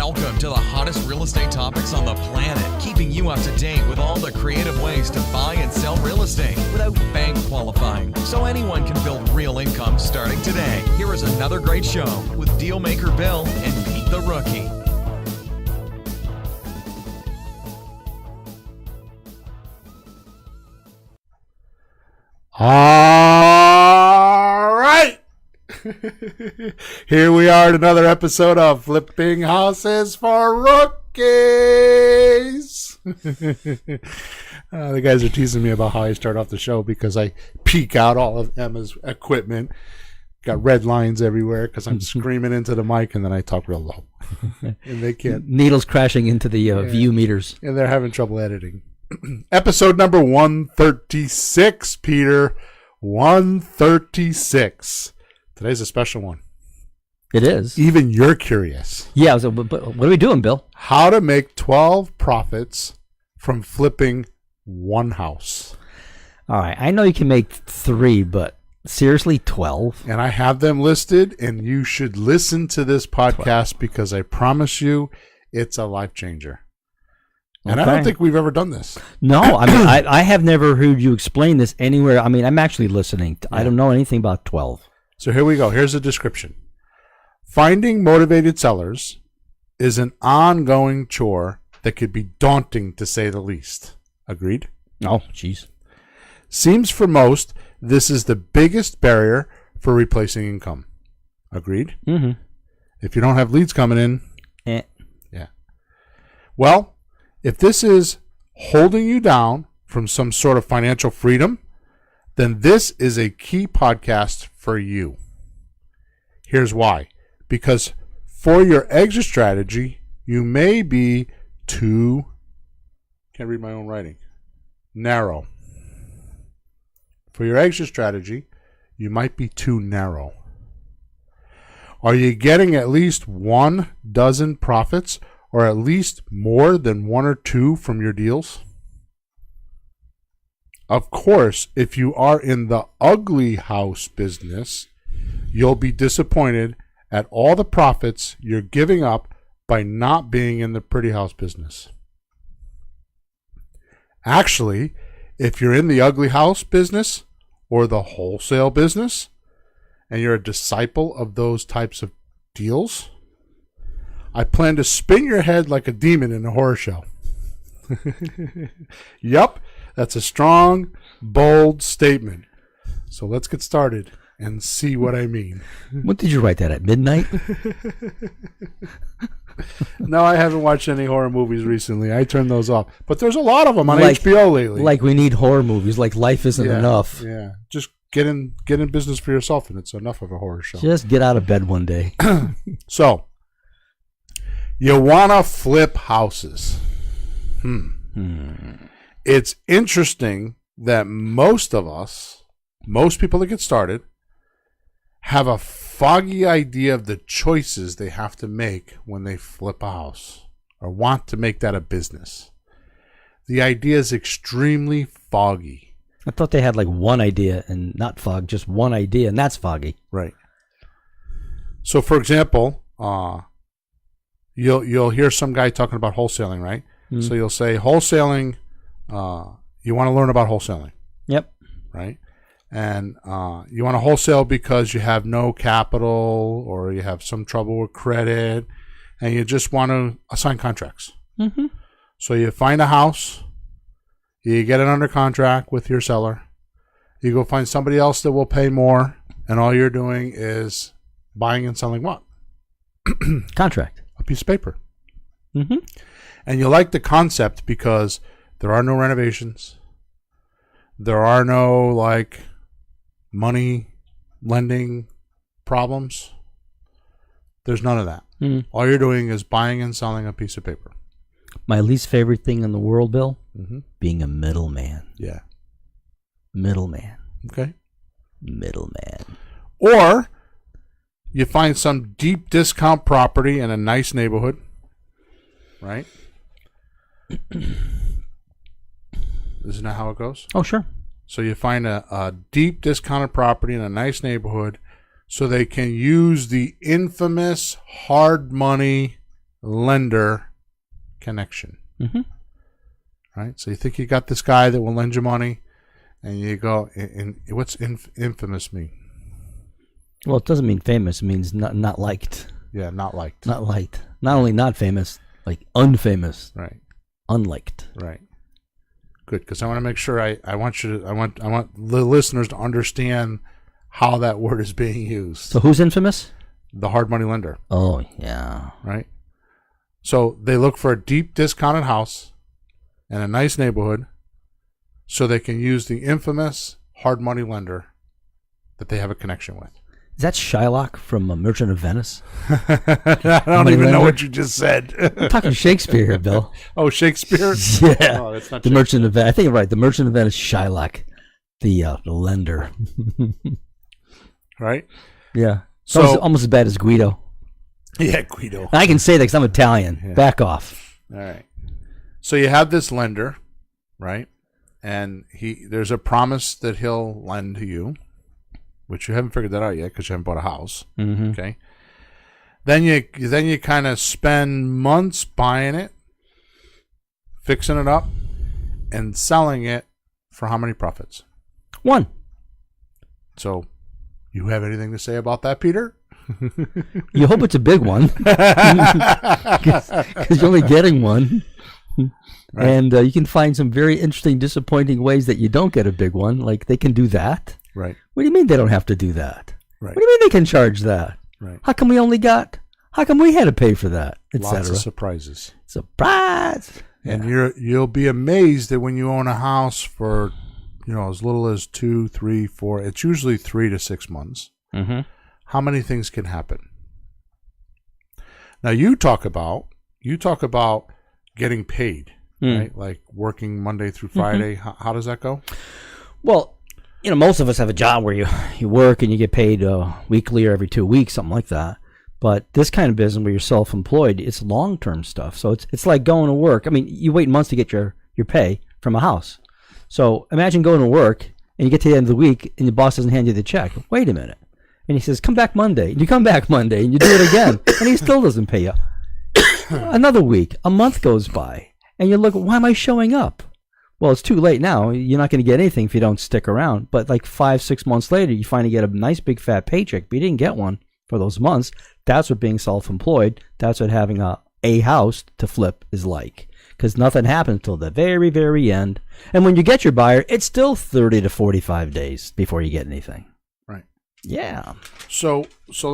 Welcome to the hottest real estate topics on the planet, keeping you up to date with all the creative ways to buy and sell real estate without bank qualifying, so anyone can build real income starting today. Here is another great show with Dealmaker Bill and Pete the Rookie. All right. Here we are at another episode of Flipping Houses for Rookies. The guys are teasing me about how I start off the show because I peek out all of Emma's equipment. Got red lines everywhere because I'm screaming into the mic and then I talk real low. And they can't. Needles crashing into the view meters. And they're having trouble editing. Episode number 136, Peter. 136. Today's a special one. It is. Even you're curious. Yeah, so, but what are we doing, Bill? How to make 12 profits from flipping one house. All right, I know you can make 3, but seriously, 12? And I have them listed, and you should listen to this podcast 12. Because I promise you it's a life changer. And Okay. I don't think we've ever done this. No, I mean, I have never heard you explain this anywhere. I mean, I'm actually listening. I don't know anything about 12. So here we go. Here's a description. Finding motivated sellers is an ongoing chore that could be daunting, to say the least. Agreed? Oh, jeez. Seems for most, this is the biggest barrier for replacing income. Agreed? Mm-hmm. If you don't have leads coming in, Eh. yeah. Well, if this is holding you down from some sort of financial freedom, then this is a key podcast for you. Here's why. Because for your exit strategy, you may be too, can't read my own writing, narrow. For your exit strategy, you might be too narrow. Are you getting at least 1 dozen profits or at least more than 1 or 2 from your deals? Of course, if you are in the ugly house business, you'll be disappointed at all the profits you're giving up by not being in the pretty house business. Actually, if you're in the ugly house business or the wholesale business, and you're a disciple of those types of deals, I plan to spin your head like a demon in a horror show. Yup, that's a strong, bold statement. So let's get started and see what I mean. When did you write that, at midnight? No, I haven't watched any horror movies recently. I turned those off. But there's a lot of them on Like- HBO lately. Like we need horror movies, like life isn't enough. Yeah, just get in business for yourself and it's enough of a horror show. Just get out of bed one day. So, you want to flip houses. It's interesting that most people that get started, have a foggy idea of the choices they have to make when they flip a house or want to make that a business. The idea is extremely foggy. I thought they had like one idea and not fog, just one idea, and that's foggy. Right. So, for example, you'll hear some guy talking about wholesaling, right? Mm. So you'll say wholesaling. You want to learn about wholesaling, Yep. right? And you want to wholesale because you have no capital or you have some trouble with credit, and you just want to assign contracts. Mm-hmm. So you find a house, you get it under contract with your seller, you go find somebody else that will pay more, and all you're doing is buying and selling what? Contract. A piece of paper. Mm-hmm. And you like the concept because there are no renovations. There are no money lending problems. There's none of that. Mm. All you're doing is buying and selling a piece of paper. My least favorite thing in the world, Bill, Mm-hmm. being a middleman. Yeah. Middleman. Okay. Middleman. Or you find some deep discount property in a nice neighborhood, right? Isn't that how it goes? Oh, sure. So you find a deep discounted property in a nice neighborhood so they can use the infamous hard money lender connection. Right? So you think you got this guy that will lend you money, and you go, and what's infamous mean? Well, it doesn't mean famous. It means not liked. Yeah, not liked. Not liked. Not only not famous, like unfamous. Right. Unliked. Right. Good, because I want to make sure I want the listeners to understand how that word is being used. So who's infamous? The hard money lender. Oh, yeah. Right? So they look for a deep discounted house in a nice neighborhood so they can use the infamous hard money lender that they have a connection with. Is that Shylock from Merchant of Venice? I don't even know what you just said. I'm talking Shakespeare here, Bill. Oh, Shakespeare? Yeah. Oh, that's not the Merchant of Venice. I think you're right. The Merchant of Venice, Shylock, the lender. Right? Yeah. So almost as bad as Guido. Yeah, Guido. I can say that because I'm Italian. Yeah. Back off. All right. So you have this lender, right? And there's a promise that he'll lend to you, which you haven't figured that out yet because you haven't bought a house. Okay. Then you kind of spend months buying it, fixing it up, and selling it for how many profits? 1. So, you have anything to say about that, Peter? You hope it's a big one, because you're only getting one. Right. And you can find some very interesting, disappointing ways that you don't get a big one. Like they can do that. Right. What do you mean they don't have to do that? Right. What do you mean they can charge that? Right. How come we had to pay for that, etc.? Lots of surprises. Surprise! And you'll be amazed that when you own a house for, as little as 2, 3, 4, it's usually 3 to 6 months. How many things can happen? Now you talk about getting paid, right? Like working Monday through Friday. How does that go? Well, most of us have a job where you work and you get paid weekly or every 2 weeks, something like that. But this kind of business where you're self-employed, it's long-term stuff. So it's like going to work. I mean, you wait months to get your pay from a house. So imagine going to work and you get to the end of the week and the boss doesn't hand you the check. Wait a minute. And he says, come back Monday. And you come back Monday and you do it again. And he still doesn't pay you. Another week, a month goes by. And you look, why am I showing up? Well, it's too late now. You're not going to get anything if you don't stick around. But like 5-6 months later, you finally get a nice big fat paycheck. But you didn't get one for those months. That's what being self-employed, that's what having a house to flip is like. Because nothing happens until the very, very end. And when you get your buyer, it's still 30 to 45 days before you get anything. Right. Yeah. So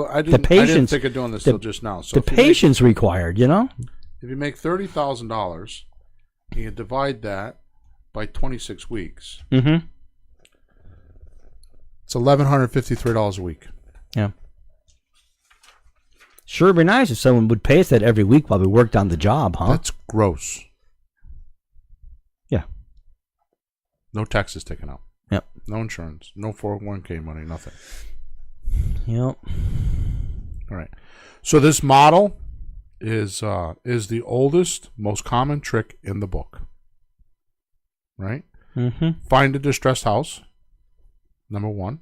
I didn't think of doing this till just now. So the patience required, If you make $30,000 and you divide that by 26 weeks, it's $1,153 a week. Yeah. Sure would be nice if someone would pay us that every week while we worked on the job, huh? That's gross. Yeah. No taxes taken out. Yep. No insurance. No 401k money. Nothing. Yep. All right. So this model is the oldest, most common trick in the book. Right? Find a distressed house. Number 1.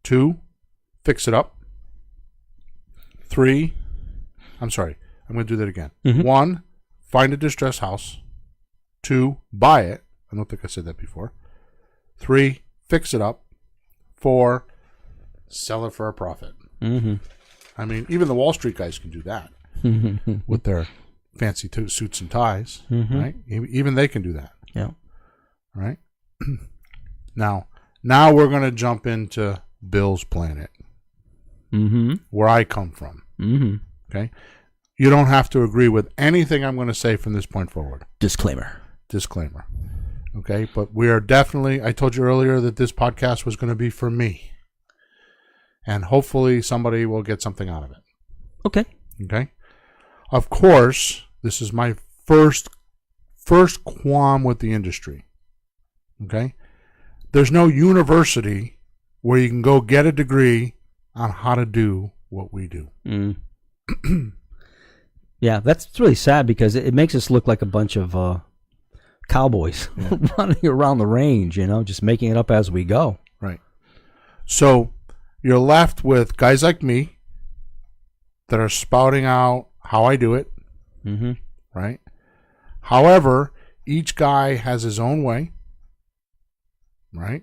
2, fix it up. 3, I'm going to do that again. 1, find a distressed house. 2, buy it. I don't think I said that before. 3, fix it up. 4, sell it for a profit. I mean, even the Wall Street guys can do that with their fancy suits and ties, right? Even they can do that. Yeah. Right? Now we're going to jump into Bill's planet, where I come from. Okay? You don't have to agree with anything I'm going to say from this point forward. Disclaimer. Okay? But we are definitely, I told you earlier that this podcast was going to be for me. And hopefully somebody will get something out of it. Okay? Of course, this is my first qualm with the industry. Okay? There's no university where you can go get a degree on how to do what we do. Yeah, that's really sad because it makes us look like a bunch of cowboys running around the range, just making it up as we go. Right. So you're left with guys like me that are spouting out how I do it, Mm-hmm. right? However, each guy has his own way, right?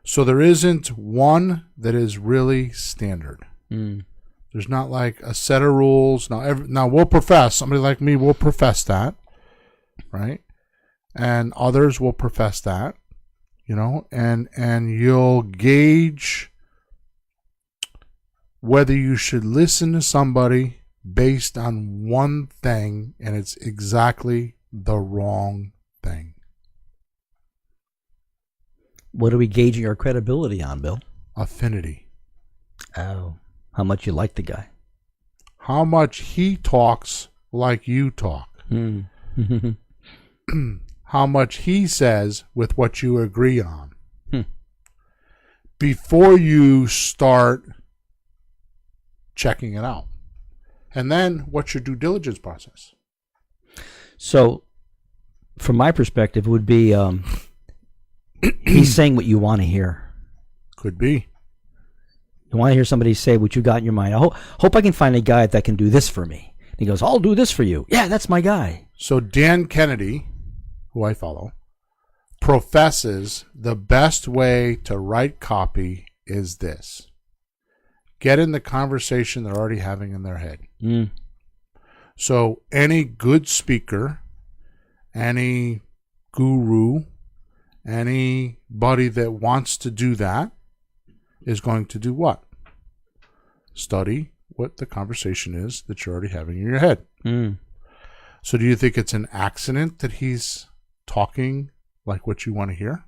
So there isn't one that is really standard. Mm. There's not like a set of rules. Now we'll profess, somebody like me will profess that, right? And others will profess that, and you'll gauge whether you should listen to somebody based on one thing, and it's exactly the wrong thing. What are we gauging our credibility on, Bill? Affinity. Oh, how much you like the guy. How much he talks like you talk. Mm. How much he says with what you agree on. Hmm. Before you start checking it out. And then what's your due diligence process? So, from my perspective, it would be he's saying what you want to hear. Could be. You want to hear somebody say what you got in your mind. I hope I can find a guy that can do this for me. And he goes, I'll do this for you. Yeah, that's my guy. So Dan Kennedy, who I follow, professes the best way to write copy is this. Get in the conversation they're already having in their head. Mm. So any good speaker, any guru, anybody that wants to do that is going to do what? Study what the conversation is that you're already having in your head. Mm. So do you think it's an accident that he's talking like what you want to hear?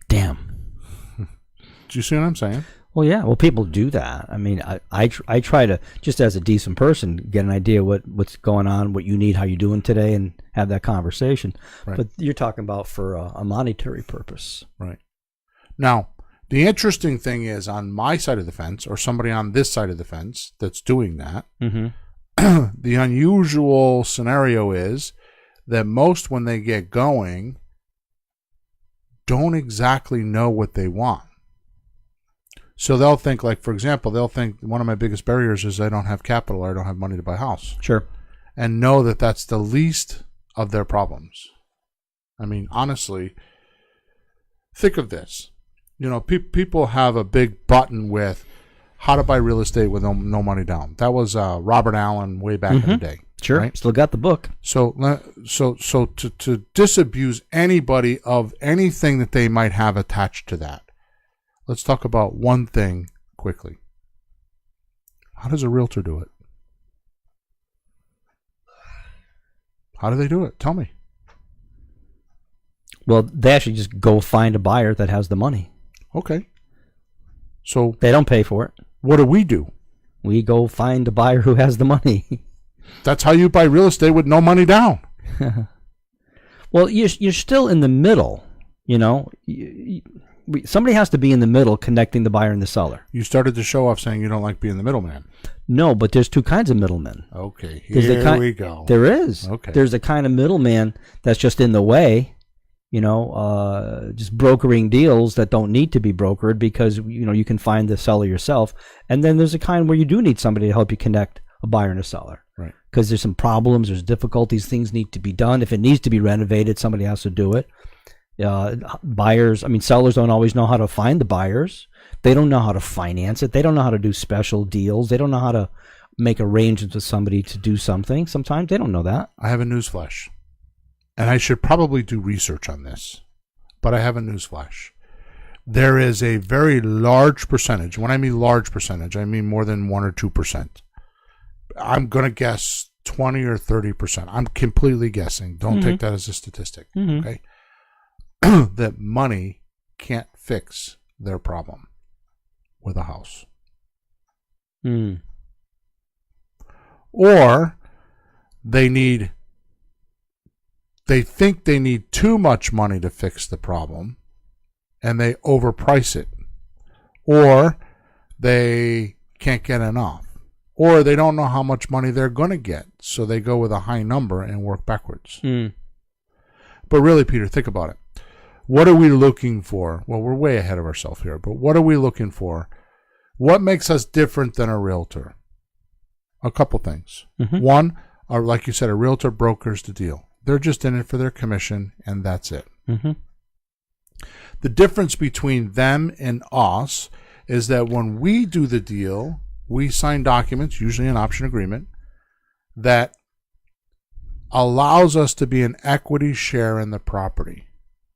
Damn. Do you see what I'm saying? Well, yeah. Well, people do that. I mean, I try to, just as a decent person, get an idea what's going on, what you need, how you doing today, and have that conversation. Right. But you're talking about for a monetary purpose. Right. Now, the interesting thing is on my side of the fence, or somebody on this side of the fence that's doing that, Mm-hmm. the unusual scenario is that most, when they get going, don't exactly know what they want. So they'll think, like, for example, one of my biggest barriers is I don't have capital or I don't have money to buy a house. Sure. And know that that's the least of their problems. I mean, honestly, think of this. People have a big button with how to buy real estate with no money down. That was Robert Allen way back in the day. Sure. Right? Still got the book. So to disabuse anybody of anything that they might have attached to that, let's talk about one thing quickly. How does a realtor do it? How do they do it? Tell me. Well, they actually just go find a buyer that has the money. Okay. So They don't pay for it. what do? We go find a buyer who has the money. That's how you buy real estate with no money down. Well, you're still in the middle. Somebody has to be in the middle connecting the buyer and the seller. You started the show off saying you don't like being the middleman. No, but there's two kinds of middlemen. Okay, There's the here we go. There is. Okay. There's a kind of middleman that's just in the way, just brokering deals that don't need to be brokered because, you can find the seller yourself. And then there's a kind where you do need somebody to help you connect a buyer and a seller. Right. Because there's some problems, there's difficulties, things need to be done. If it needs to be renovated, somebody has to do it. Sellers don't always know how to find the buyers. They don't know how to finance it. They don't know how to do special deals. They don't know how to make arrangements with somebody to do something. Sometimes they don't know that. I have a newsflash. And I should probably do research on this. But I have a newsflash. There is a very large percentage. When I mean large percentage, I mean more than 1 or 2%. I'm going to guess 20 or 30%. I'm completely guessing. Don't take that as a statistic. Mm-hmm. Okay? That money can't fix their problem with a house. Mm. Or they think they need too much money to fix the problem and they overprice it. Or they can't get enough. Or they don't know how much money they're going to get, so they go with a high number and work backwards. Mm. But really, Peter, think about it. What are we looking for? Well, we're way ahead of ourselves here, but what are we looking for? What makes us different than a realtor? A couple things. Mm-hmm. One, or like you said, a realtor brokers the deal. They're just in it for their commission, and that's it. Mm-hmm. The difference between them and us is that when we do the deal, we sign documents, usually an option agreement, that allows us to be an equity share in the property.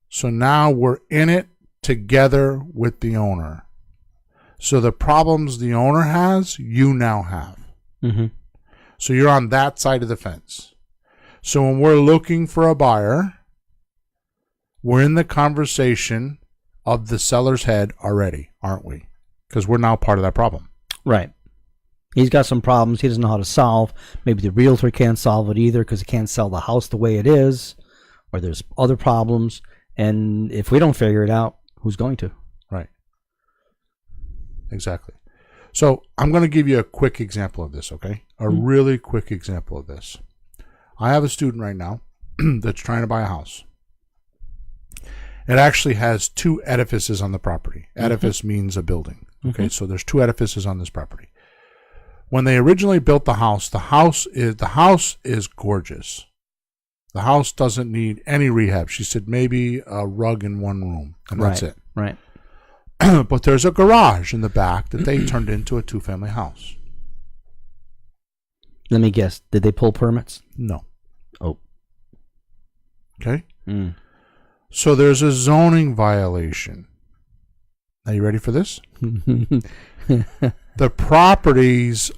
So now we're in it together with the owner. So the problems the owner has, you now have. Mm-hmm. So you're on that side of the fence. So when we're looking for a buyer, we're in the conversation of the seller's head already, aren't we? Because we're now part of that problem. Right. He's got some problems he doesn't know how to solve. Maybe the realtor can't solve it either because he can't sell the house the way it is, or there's other problems. And if we don't figure it out, who's going to? Right. Exactly. So I'm going to give you a quick example of this, okay? A really quick example of this. I have a student right now that's trying to buy a house. It actually has 2 edifices on the property. Edifice means a building. Okay, so there's 2 edifices on this property. When they originally built the house is gorgeous. The house doesn't need any rehab. She said maybe a rug in one room, and that's it. Right. But there's a garage in the back that they turned into a 2-family house. Let me guess. Did they pull permits? No. Oh. Okay. So there's a zoning violation. Are you ready for this? The property's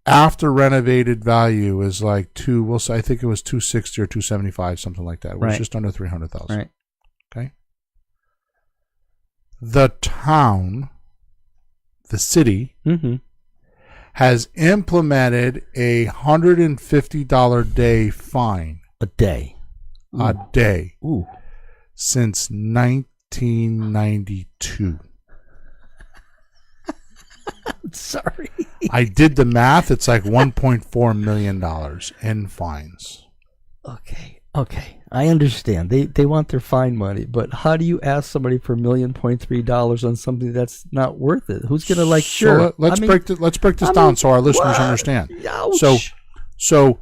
after renovated value is like I think it was 260 or 275, something like that. It was just under 300,000. Right. Okay. The town, the city, has implemented a $150 day fine. A day. Ooh. A day. Ooh. Since 1992. Sorry. I did the math. It's like $1.4 million in fines. Okay. I understand. They want their fine money, but how do you ask somebody for $1.3 million on something that's not worth it? Who's gonna sure? Let's break this down so our listeners understand. Ouch. So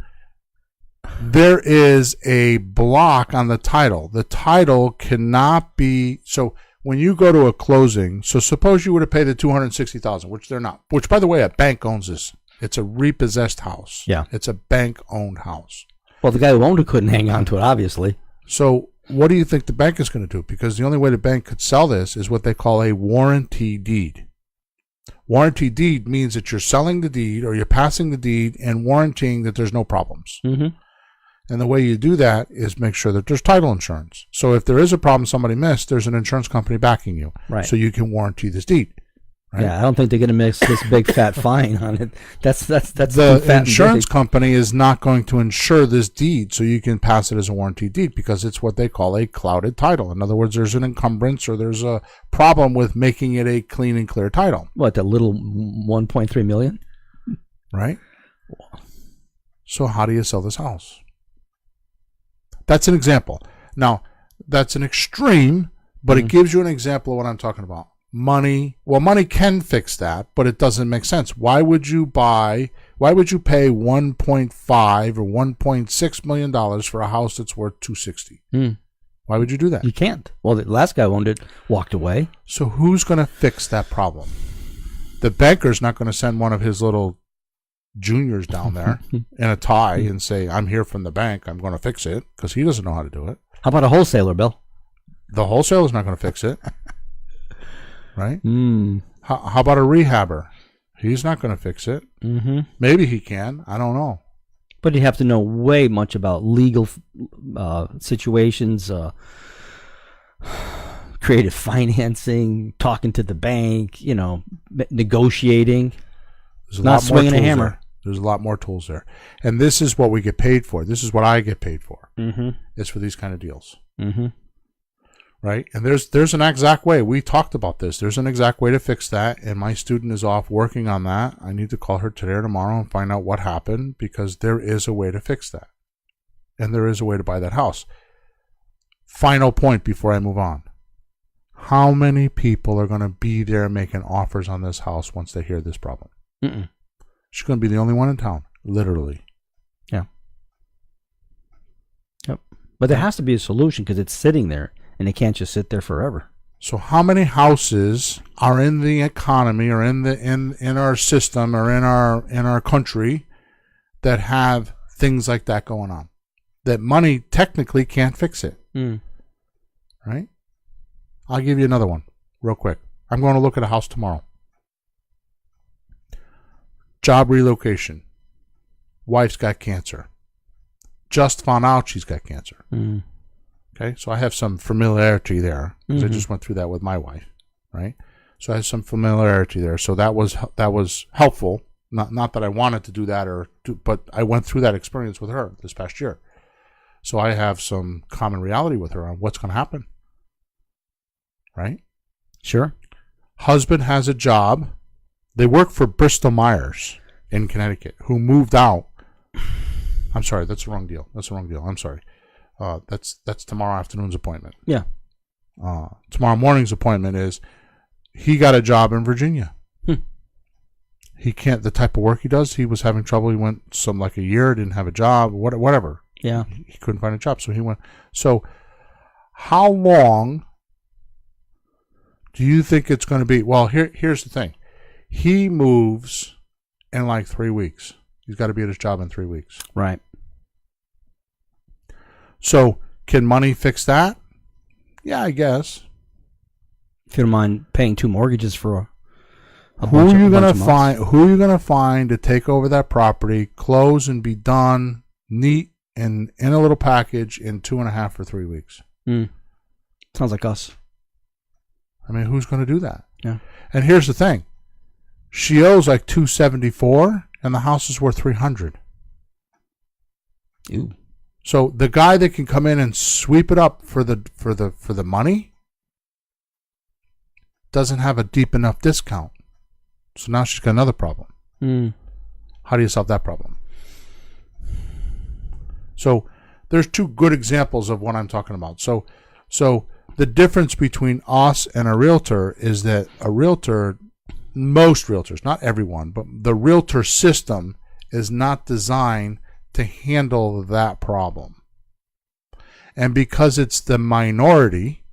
there is a block on the title. The title cannot be so. When you go to a closing, so suppose you would have paid the $260,000, which they're not. Which, by the way, a bank owns this. It's a repossessed house. Yeah, it's a bank-owned house. Well, the guy who owned it couldn't hang on to it, obviously. So, what do you think the bank is going to do? Because the only way the bank could sell this is what they call a warranty deed. Warranty deed means that you're selling the deed or you're passing the deed and warranting that there's no problems. Mm-hmm. And the way you do that is make sure that there's title insurance. So if there is a problem somebody missed, there's an insurance company backing you. Right. So you can warranty this deed. Right? Yeah, I don't think they're going to miss this big fat fine on it. That's the insurance company is not going to insure this deed, so you can pass it as a warranty deed because it's what they call a clouded title. In other words, there's an encumbrance or there's a problem with making it a clean and clear title. What, the little 1.3 million? Right. So how do you sell this house? That's an example. Now, that's an extreme, but it gives you an example of what I'm talking about. Money can fix that, but it doesn't make sense. Why would you pay 1.5 or $1.6 million for a house that's worth $260? Why would you do that? You can't. Well, the last guy who owned it walked away. So who's going to fix that problem? The banker's not going to send one of his little juniors down there in a tie and say, I'm here from the bank, I'm going to fix it, because he doesn't know how to do it. How about a wholesaler, Bill? The wholesaler's not going to fix it. Right? How about a rehabber? He's not going to fix it. Maybe he can. I don't know. But you have to know way much about legal situations, creative financing, talking to the bank, negotiating. There's not swinging a hammer. There. There's a lot more tools there. And this is what we get paid for. This is what I get paid for. It's for these kind of deals. Right? And there's an exact way. We talked about this. There's an exact way to fix that, and my student is off working on that. I need to call her today or tomorrow and find out what happened, because there is a way to fix that. And there is a way to buy that house. Final point before I move on. How many people are going to be there making offers on this house once they hear this problem? She's going to be the only one in town, literally. Yeah. But there has to be a solution because it's sitting there, and it can't just sit there forever. So how many houses are in the economy or in our system or in our country that have things like that going on? That money technically can't fix it. Right? I'll give you another one real quick. I'm going to look at a house tomorrow. Job relocation. Wife's got cancer. Just found out she's got cancer. Okay, so I have some familiarity there because I just went through that with my wife, right? So I have some familiarity there. So that was helpful. Not that I wanted to do that but I went through that experience with her this past year. So I have some common reality with her on what's going to happen, right? Sure. Husband has a job. They work for Bristol Myers in Connecticut, who moved out. I'm sorry, that's the wrong deal. I'm sorry. That's tomorrow afternoon's appointment. Yeah. Tomorrow morning's appointment is he got a job in Virginia. He can't, the type of work he does, he was having trouble. He went like a year, didn't have a job, whatever. Yeah. He couldn't find a job, so he went. So how long do you think it's going to be? Well, here's the thing. He moves in like 3 weeks. He's got to be at his job in 3 weeks. Right. So can money fix that? Yeah, I guess. If you don't mind paying 2 mortgages for who are you gonna find to take over that property, close and be done, neat and in a little package in 2.5 or 3 weeks? Sounds like us. I mean, who's going to do that? Yeah. And here's the thing: she owes like $274, and the house is worth $300. Ew. So the guy that can come in and sweep it up for the money doesn't have a deep enough discount. So now she's got another problem. How do you solve that problem? So there's 2 good examples of what I'm talking about. So the difference between us and a realtor is that a realtor, most realtors, not everyone, but the realtor system is not designed to handle that problem. And because it's the minority,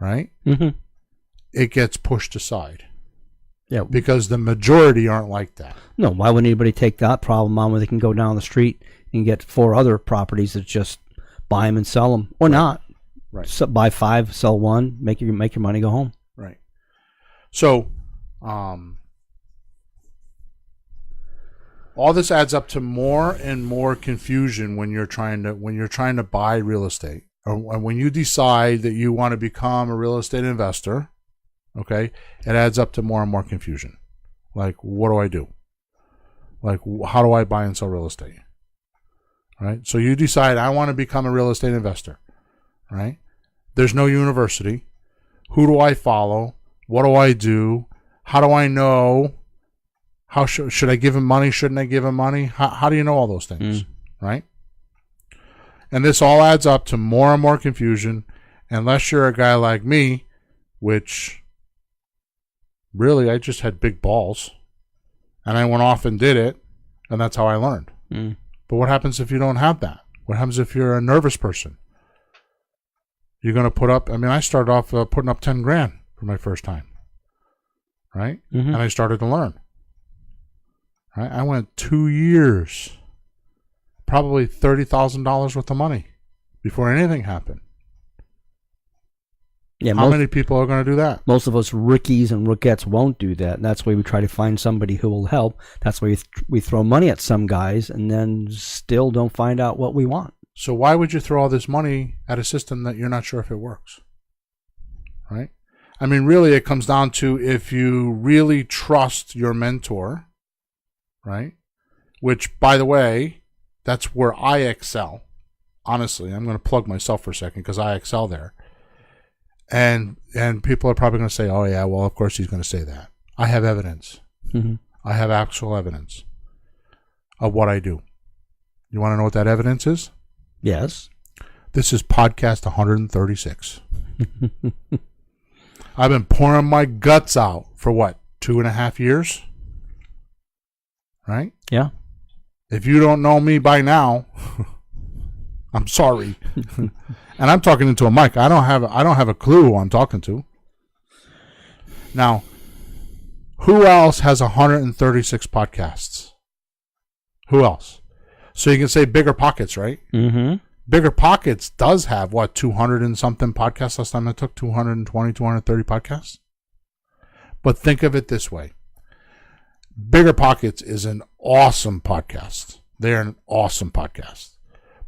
right, it gets pushed aside. Yeah. Because the majority aren't like that. No, why would anybody take that problem on when they can go down the street and get 4 other properties that just buy them and sell them, or not? Right. So buy 5, sell 1, make your money, go home. Right. So, all this adds up to more and more confusion when you're trying to buy real estate, or when you decide that you want to become a real estate investor. Okay, it adds up to more and more confusion. Like, what do I do? Like, how do I buy and sell real estate? Right. So you decide I want to become a real estate investor. Right. There's no university. Who do I follow? What do I do? How do I know? How should I give him money? Shouldn't I give him money? How do you know all those things? Right. And this all adds up to more and more confusion, unless you're a guy like me, which really I just had big balls, and I went off and did it, and that's how I learned. But what happens if you don't have that? What happens if you're a nervous person? You're going to put up, I started off putting up 10 grand for my first time, right? And I started to learn. Right? I went 2 years, probably $30,000 worth of money before anything happened. Yeah, how many people are going to do that? Most of us rookies and rookettes won't do that. And that's why we try to find somebody who will help. That's why we throw money at some guys and then still don't find out what we want. So why would you throw all this money at a system that you're not sure if it works? Right? I mean, really, it comes down to if you really trust your mentor, right? Which, by the way, that's where I excel. Honestly, I'm going to plug myself for a second because I excel there. And people are probably going to say, oh, yeah, well, of course he's going to say that. I have evidence. I have actual evidence of what I do. You want to know what that evidence is? Yes. This is podcast 136. I've been pouring my guts out for what, 2.5 years? Right? Yeah. If you don't know me by now, I'm sorry. And I'm talking into a mic. I don't have a clue who I'm talking to. Now, who else has 136 podcasts? Who else? So you can say Bigger Pockets, right? Mm-hmm. Bigger Pockets does have, 200 and something podcasts last time I took? 220, 230 podcasts? But think of it this way. Bigger Pockets is an awesome podcast. They're an awesome podcast.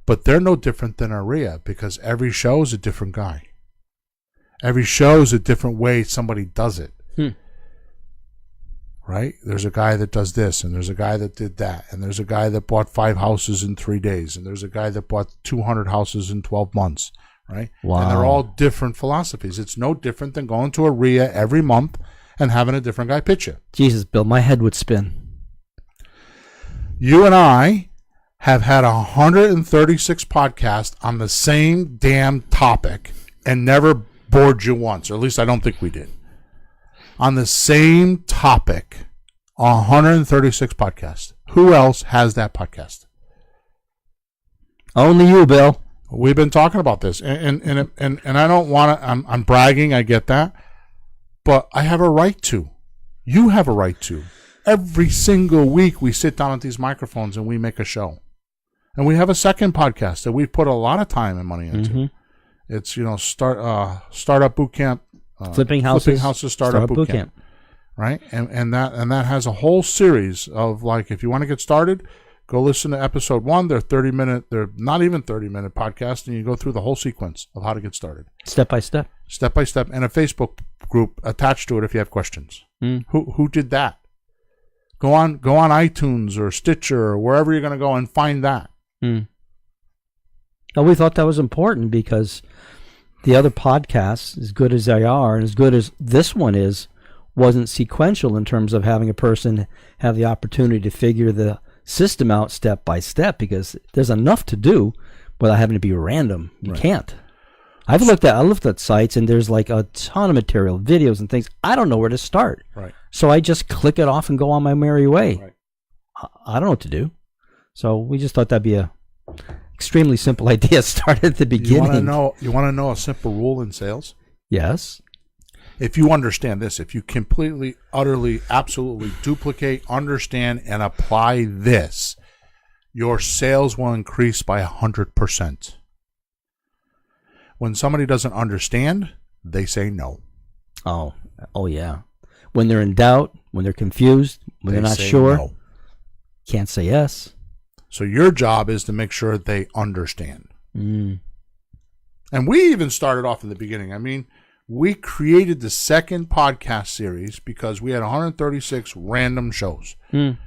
But they're no different than Aria because every show is a different guy. Every show is a different way somebody does it. Right? There's a guy that does this, and there's a guy that did that, and there's a guy that bought 5 houses in 3 days, and there's a guy that bought 200 houses in 12 months, right? Wow. And they're all different philosophies. It's no different than going to a RIA every month and having a different guy pitch you. Jesus, Bill, my head would spin. You and I have had 136 podcasts on the same damn topic and never bored you once, or at least I don't think we did. On the same topic, 136 podcasts. Who else has that podcast? Only you, Bill. We've been talking about this, and I don't want to. I'm bragging. I get that, but I have a right to. You have a right to. Every single week, we sit down at these microphones and we make a show, and we have a second podcast that we've put a lot of time and money into. Mm-hmm. It's startup boot camp. Flipping houses startup boot camp. Right? And that has a whole series of, like, if you want to get started, go listen to episode 1. They're 30-minute, they're not even 30-minute podcasts, and you go through the whole sequence of how to get started. Step by step, and a Facebook group attached to it if you have questions. Who did that? Go on iTunes or Stitcher or wherever you're going to go and find that. Well, we thought that was important because the other podcasts, as good as they are and as good as this one is, wasn't sequential in terms of having a person have the opportunity to figure the system out step by step, because there's enough to do without having to be random. You can't. I looked at sites, and there's like a ton of material, videos and things. I don't know where to start. Right. So I just click it off and go on my merry way. Right. I don't know what to do. So we just thought that'd be a extremely simple idea. Start at the beginning. You want to know a simple rule in sales? Yes. If you understand this, if you completely, utterly, absolutely duplicate, understand, and apply this, your sales will increase by 100%. When somebody doesn't understand, they say no. Oh yeah. When they're in doubt, when they're confused, when they're not sure, no. Can't say yes. So your job is to make sure they understand. And we even started off in the beginning. I mean, we created the second podcast series because we had 136 random shows. And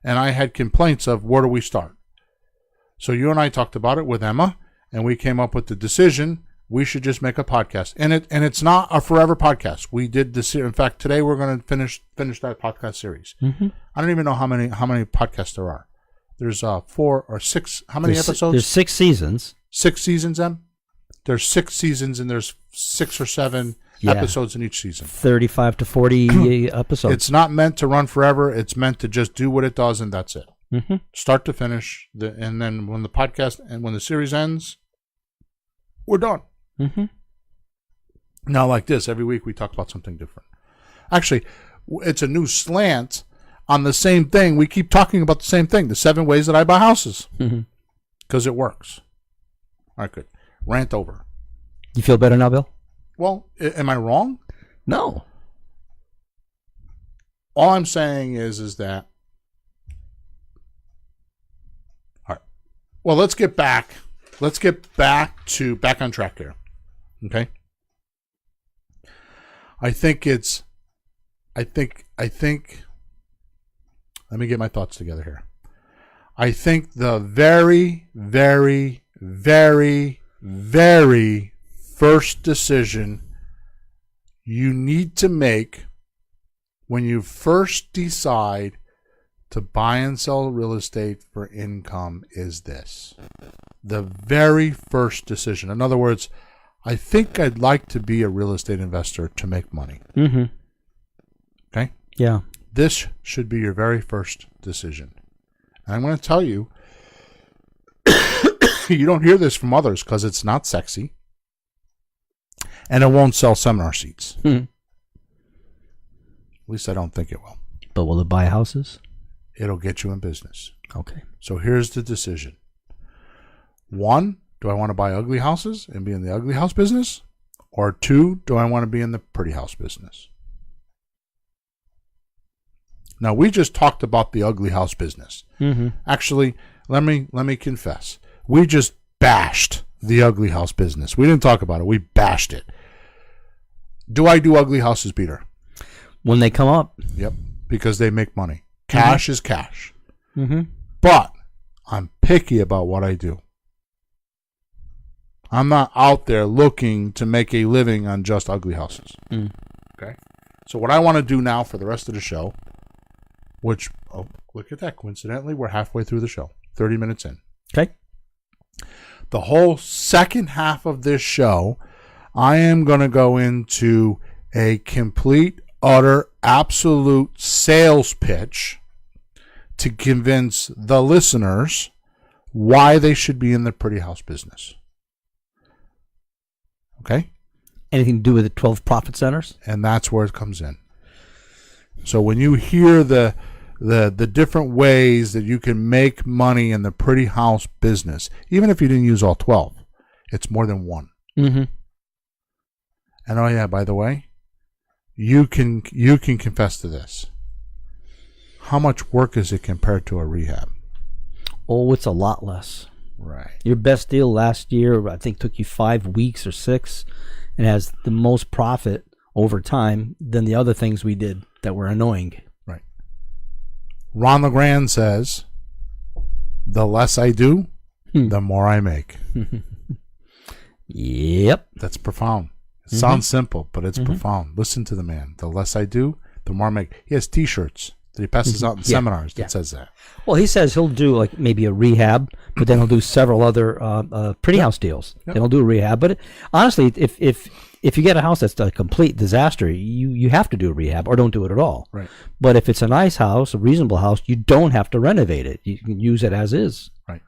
I had complaints of where do we start? So you and I talked about it with Emma, and we came up with the decision we should just make a podcast. And it's not a forever podcast. We did this. In fact, today we're going to finish that podcast series. I don't even know how many podcasts there are. There's 4 or 6. How many episodes? There's 6 seasons. 6 seasons, Em? There's 6 seasons, and there's 6 or 7 episodes in each season. 35 to 40 episodes. It's not meant to run forever. It's meant to just do what it does, and that's it. Start to finish. And then when the podcast and when the series ends, we're done. Now, like this, every week we talk about something different. Actually, it's a new slant on the same thing. We keep talking about the same thing, the 7 ways that I buy houses, because it works. All right, good. Rant over. You feel better now, Bill? Well, am I wrong? No. All I'm saying is that. All right. Well, let's get back. Let's get back on track here. Okay. I think. Let me get my thoughts together here. I think the very, very, very, very first decision you need to make when you first decide to buy and sell real estate for income is this. The very first decision. In other words, I think I'd like to be a real estate investor to make money. Okay? Yeah. This should be your very first decision. And I'm going to tell you, You don't hear this from others because it's not sexy. And it won't sell seminar seats. At least I don't think it will. But will it buy houses? It'll get you in business. Okay. So here's the decision. 1, do I want to buy ugly houses and be in the ugly house business? Or 2, do I want to be in the pretty house business? Now, we just talked about the ugly house business. Mm-hmm. Actually, let me confess. We just bashed the ugly house business. We didn't talk about it. We bashed it. Do I do ugly houses, Peter? When they come up. Yep, because they make money. Cash is cash. Mm-hmm. But I'm picky about what I do. I'm not out there looking to make a living on just ugly houses. Okay? So what I want to do now for the rest of the show, which, oh, look at that. Coincidentally, we're halfway through the show. 30 minutes in. Okay. The whole second half of this show, I am going to go into a complete, utter, absolute sales pitch to convince the listeners why they should be in the pretty house business. Okay? Anything to do with the 12 profit centers? And that's where it comes in. So when you hear the different ways that you can make money in the pretty house business, even if you didn't use all 12, it's more than one. Mm-hmm. And oh yeah, by the way, you can confess to this. How much work is it compared to a rehab? Oh, it's a lot less. Right. Your best deal last year, I think, took you 5 weeks or 6, and has the most profit over time than the other things we did that were annoying. Right. Ron LeGrand says, the less I do, the more I make. Yep. That's profound. It sounds simple, but it's profound. Listen to the man. The less I do, the more I make. He has T-shirts that he passes out in seminars that says that. Well, he says he'll do like maybe a rehab, but then he'll do several other pretty house deals. Then he'll do a rehab. But honestly, if you get a house that's a complete disaster, you have to do a rehab or don't do it at all. Right. But if it's a nice house, a reasonable house, you don't have to renovate it. You can use it as is. Right.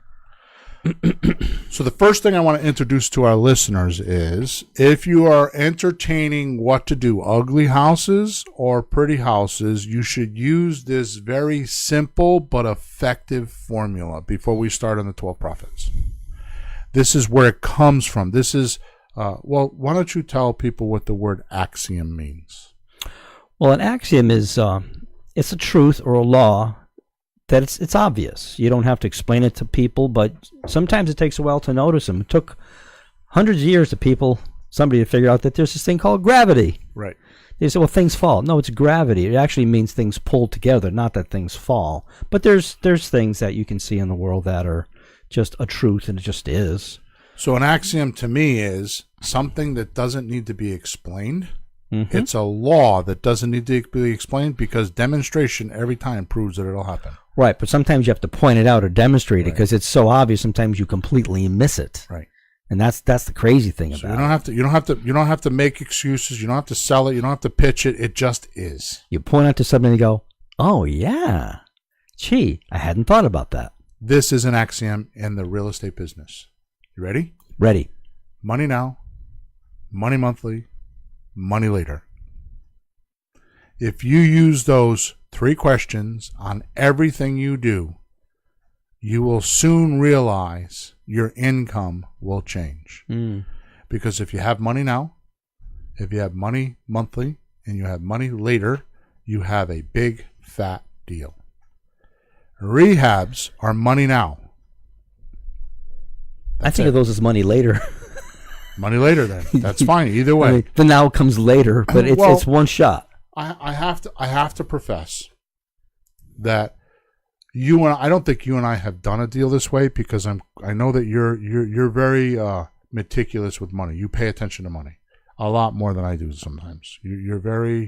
So the first thing I want to introduce to our listeners is, if you are entertaining what to do, ugly houses or pretty houses, you should use this very simple but effective formula before we start on the 12 profits. This is where it comes from. This is, well, why don't you tell people what the word axiom means? Well, an axiom is it's a truth or a law that it's obvious. You don't have to explain it to people, but sometimes it takes a while to notice them. It took hundreds of years to somebody to figure out that there's this thing called gravity. Right. They say, well, things fall. No, it's gravity. It actually means things pull together, not that things fall. But there's things that you can see in the world that are just a truth, and it just is. So an axiom to me is something that doesn't need to be explained. Mm-hmm. It's a law that doesn't need to be explained, because demonstration every time proves that it'll happen. Right, but sometimes you have to point it out or demonstrate it, because it's so obvious. Sometimes you completely miss it. Right. And that's the crazy thing about it. You don't have to make excuses. You don't have to sell it. You don't have to pitch it. It just is. You point out to something and you go, "Oh yeah, gee, I hadn't thought about that." This is an axiom in the real estate business. You ready? Ready. Money now, money monthly, money later. If you use those 3 questions on everything you do, you will soon realize your income will change. Because if you have money now, if you have money monthly, and you have money later, you have a big fat deal. Rehabs are money now. I think of those as money later. Money later, then. That's fine. Either way. I mean, the now comes later, but it's one shot. I have to profess that I don't think you and I have done a deal this way, because I know that you're very meticulous with money. You pay attention to money a lot more than I do sometimes. You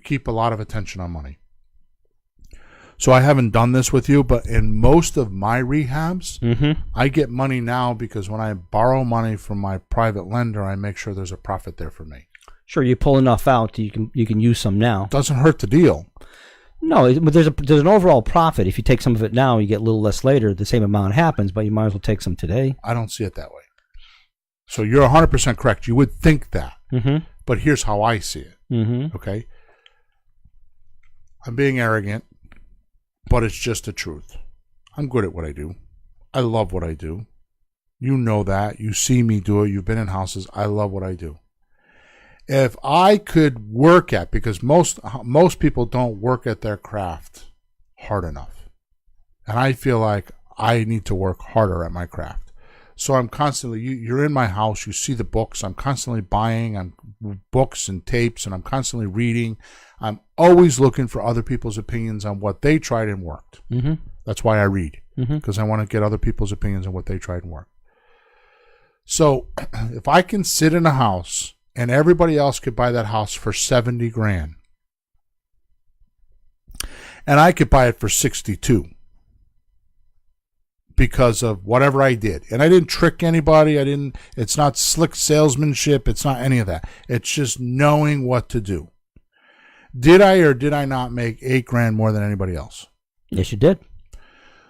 keep a lot of attention on money. So I haven't done this with you, but in most of my rehabs, I get money now, because when I borrow money from my private lender, I make sure there's a profit there for me. Sure, you pull enough out, you can use some now. Doesn't hurt the deal. No, but there's an overall profit. If you take some of it now, you get a little less later. The same amount happens, but you might as well take some today. I don't see it that way. So you're 100% correct. You would think that. Mm-hmm. But here's how I see it. Mm-hmm. Okay? I'm being arrogant, but it's just the truth. I'm good at what I do. I love what I do. You know that. You see me do it. You've been in houses. I love what I do. If I could work at, because most people don't work at their craft hard enough. And I feel like I need to work harder at my craft. So I'm constantly, you're in my house, you see the books, I'm constantly buying books and tapes, and I'm constantly reading. I'm always looking for other people's opinions on what they tried and worked. Mm-hmm. That's why I read, because I want to get other people's opinions on what they tried and worked. So if I can sit in a house and everybody else could buy that house for $70,000, and I could buy it for $62,000 because of whatever I did, and I didn't trick anybody. It's not slick salesmanship. It's not any of that. It's just knowing what to do. Did I or did I not make $8,000 more than anybody else? Yes, you did.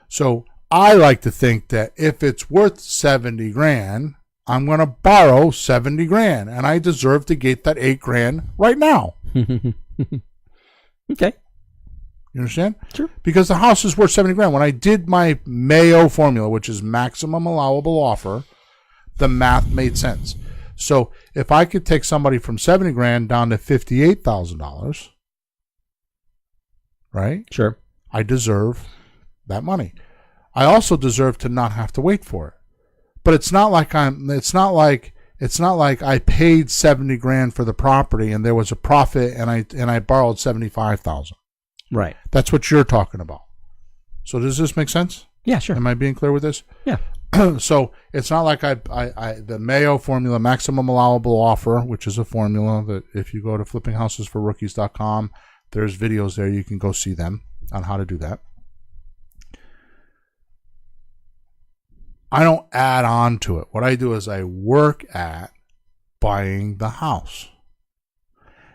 So I like to think that if it's worth $70,000, I'm going to borrow $70,000, and I deserve to get that $8,000 right now. Okay. You understand? Sure. Because the house is worth $70,000. When I did my Mayo formula, which is maximum allowable offer, the math made sense. So if I could take somebody from $70,000 down to $58,000, right? Sure. I deserve that money. I also deserve to not have to wait for it. But it's not like I paid $70,000 for the property and there was a profit and I borrowed $75,000. Right. That's what you're talking about. So does this make sense? Yeah, sure. Am I being clear with this? Yeah. So it's not like the Mayo formula, maximum allowable offer, which is a formula that if you go to flippinghouses4rookies.com, there's videos there. You can go see them on how to do that. I don't add on to it. What I do is I work at buying the house.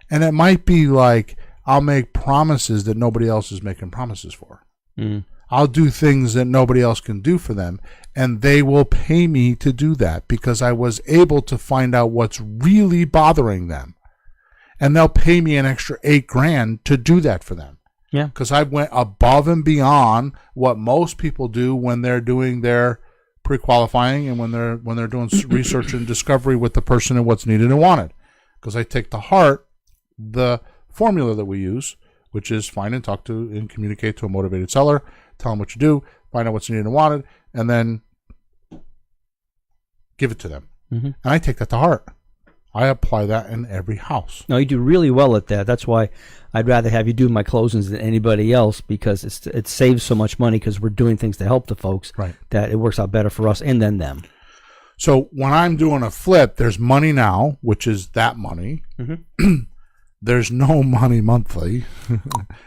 And it might be like I'll make promises that nobody else is making promises for. Mm. I'll do things that nobody else can do for them, and they will pay me to do that because I was able to find out what's really bothering them. And they'll pay me an extra $8,000 to do that for them. Yeah. Because I went above and beyond what most people do when they're doing their pre-qualifying and when they're doing research and discovery with the person and what's needed and wanted. Because I take to heart the formula that we use, which is find and talk to and communicate to a motivated seller, tell them what you do, find out what's needed and wanted, and then give it to them. Mm-hmm. And I take that to heart. I apply that in every house. No, you do really well at that. That's why I'd rather have you do my closings than anybody else, because it saves so much money because we're doing things to help the folks, right, that it works out better for us and then them. So when I'm doing a flip, there's money now, which is that money. Mm-hmm. There's no money monthly.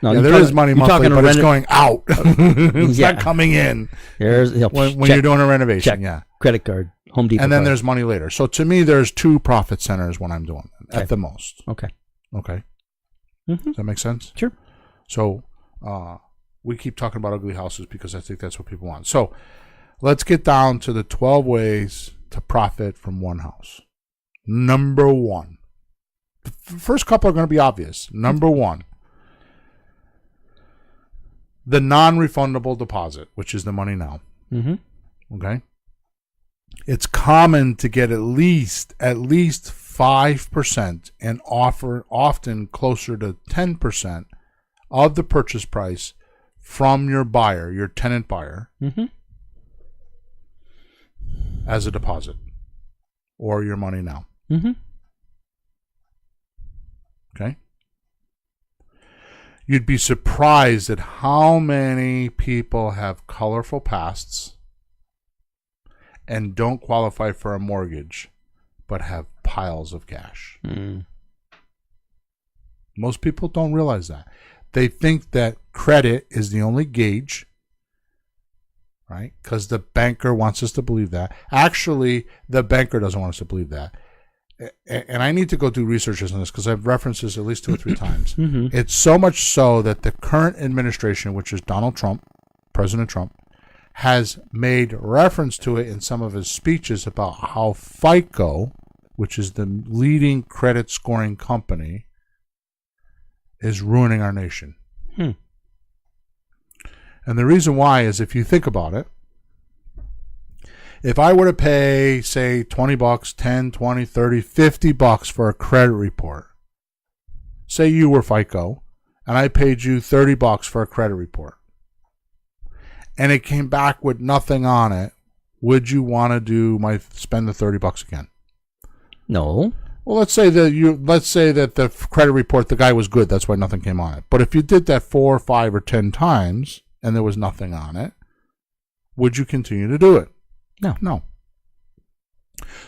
No, there is money monthly, but it's going out. It's not coming in. When you're doing a renovation, check, yeah. Credit card, Home Depot. And then card. there's money later. So to me, there's 2 profit centers when I'm doing it, at the most. Okay. Mm-hmm. Does that make sense? Sure. So we keep talking about ugly houses because I think that's what people want. So let's get down to the 12 ways to profit from one house. Number 1. The first couple are going to be obvious. Number 1, the non-refundable deposit, which is the money now. Mm-hmm. Okay. It's common to get at least 5% and often closer to 10% of the purchase price from your buyer, your tenant buyer, mm-hmm, as a deposit or your money now. Mm-hmm. Okay. You'd be surprised at how many people have colorful pasts and don't qualify for a mortgage, but have piles of cash. Mm. Most people don't realize that. They think that credit is the only gauge, right? Because the banker wants us to believe that. Actually, the banker doesn't want us to believe that. and I need to go do researches on this because I've referenced this at least 2 or 3 times. It's so much so that the current administration, which is Donald Trump, President Trump, has made reference to it in some of his speeches about how FICO, which is the leading credit scoring company, is ruining our nation. And the reason why is, if you think about it, if I were to pay, say, $20, $10, $20, $30, $50 for a credit report, say you were FICO, and I paid you $30 for a credit report, and it came back with nothing on it, would you want to spend the $30 again? No. Well, let's say that the credit report, the guy was good, that's why nothing came on it. But if you did that 4, 5, or 10 times and there was nothing on it, would you continue to do it? No.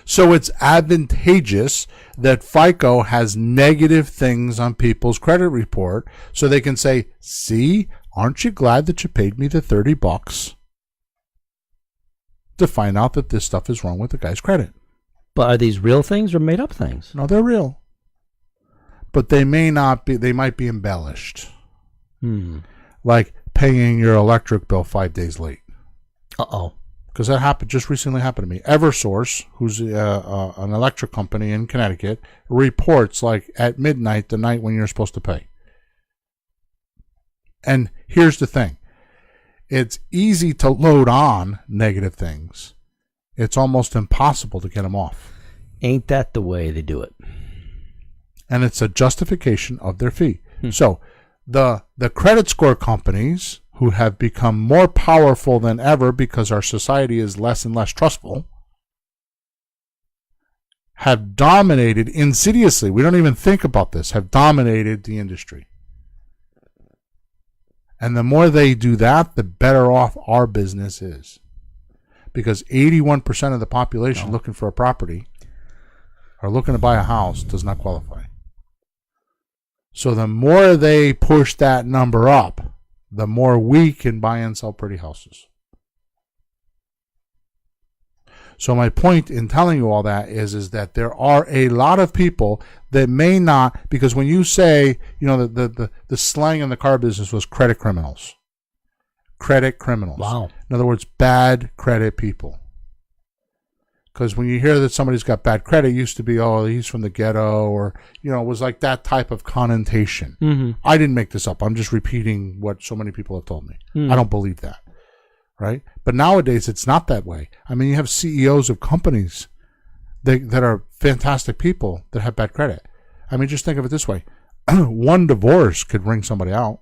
So it's advantageous that FICO has negative things on people's credit report so they can say, see, aren't you glad that you paid me the $30 to find out that this stuff is wrong with the guy's credit? But are these real things or made up things? No, they're real. But they may not be, they might be embellished. Like paying your electric bill 5 days late. Uh-oh. Because that just recently happened to me. Eversource, who's an electric company in Connecticut, reports like at midnight, the night when you're supposed to pay. And here's the thing. It's easy to load on negative things. It's almost impossible to get them off. Ain't that the way they do it? And it's a justification of their fee. So the credit score companies, who have become more powerful than ever because our society is less and less trustful, have dominated insidiously. We don't even think about this, have dominated the industry. And the more they do that, the better off our business is. Because 81% of the population looking for a property or looking to buy a house does not qualify. So the more they push that number up, the more we can buy and sell pretty houses. So my point in telling you all that is that there are a lot of people that may not, because when you say, the slang in the car business was credit criminals. Credit criminals. Wow. In other words, bad credit people. Because when you hear that somebody's got bad credit, it used to be, oh, he's from the ghetto, or, it was like that type of connotation. I didn't make this up. I'm just repeating what so many people have told me. I don't believe that. Right? But nowadays, it's not that way. I mean, you have CEOs of companies that are fantastic people that have bad credit. I mean, just think of it this way. One divorce could wring somebody out.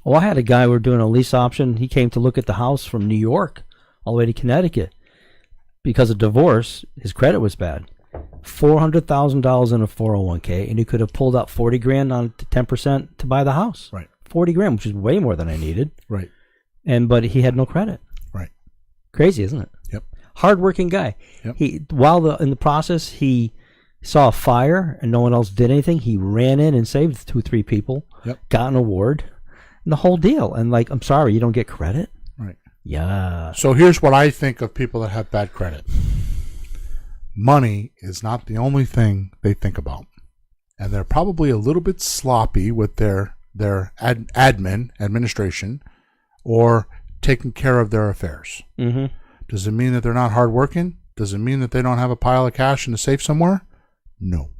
Well, I had a guy, we were doing a lease option. He came to look at the house from New York all the way to Connecticut. Because of divorce, his credit was bad. $400,000 in a 401k, and he could have pulled out $40,000 on 10% to buy the house. Right. $40,000, which is way more than I needed. Right. But he had no credit. Right. Crazy, isn't it? Yep. Hardworking guy. Yep. In the process, he saw a fire and no one else did anything. He ran in and saved 2-3 people. Yep. Got an award, and the whole deal. And I'm sorry, you don't get credit. Right. Yeah. So here's what I think of people that have bad credit. Money is not the only thing they think about. And they're probably a little bit sloppy with their administration, or taking care of their affairs. Does it mean that they're not hardworking? Does it mean that they don't have a pile of cash in a safe somewhere? No.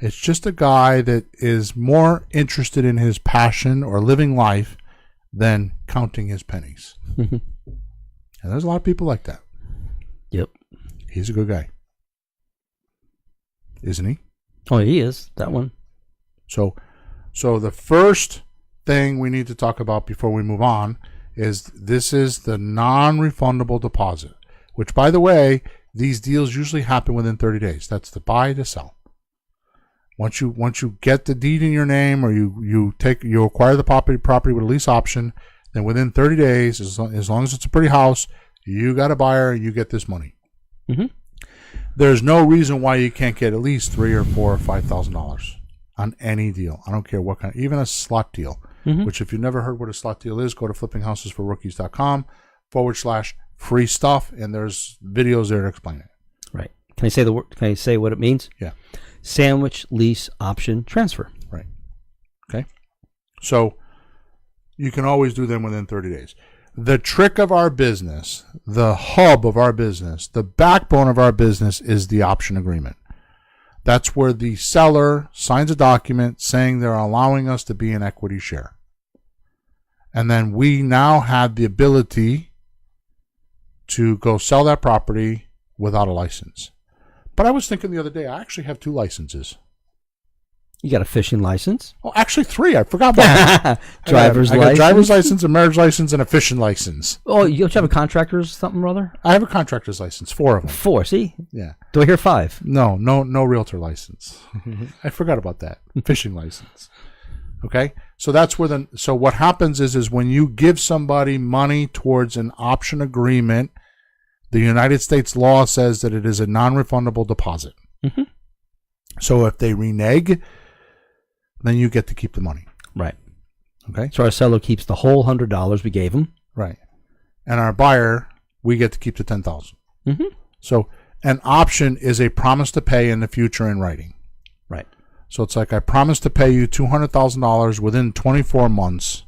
It's just a guy that is more interested in his passion or living life than counting his pennies. And there's a lot of people like that. Yep. He's a good guy. Isn't he? Oh, he is. That one. So the first thing we need to talk about before we move on is the non-refundable deposit, which, by the way, these deals usually happen within 30 days. That's the buy to sell. Once you get the deed in your name, or you acquire the property with a lease option, then within 30 days, as long as it's a pretty house, you got a buyer, you get this money. There's no reason why you can't get at least $3,000 or $4,000 or $5,000 on any deal. I don't care what kind, even a slot deal. Which, if you've never heard what a slot deal is, go to flippinghousesforrookies.com/free stuff, and there's videos there to explain it. Right. Can I say the word? Can I say what it means? Yeah. Sandwich, lease, option, transfer. Right. Okay. So you can always do them within 30 days. The trick of our business, the hub of our business, the backbone of our business is the option agreement. That's where the seller signs a document saying they're allowing us to be an equity share. And then we now have the ability to go sell that property without a license. But I was thinking the other day, I actually have 2 licenses. You got a fishing license? Oh, actually 3. I forgot about that. Driver's I got a license? driver's license, a marriage license, and a fishing license. Oh, you don't have a contractor's something or other? I have a contractor's license, 4 of them. 4, see? Yeah. Do I hear 5? No realtor license. I forgot about that. Fishing license. Okay? So that's where so what happens is when you give somebody money towards an option agreement, the United States law says that it is a non-refundable deposit. Mm-hmm. So if they renege, then you get to keep the money. Right. Okay? So our seller keeps the whole $100 we gave him. Right. And our buyer, we get to keep the $10,000. Mm-hmm. So an option is a promise to pay in the future in writing. Right. So it's like I promise to pay you $200,000 within 24 months.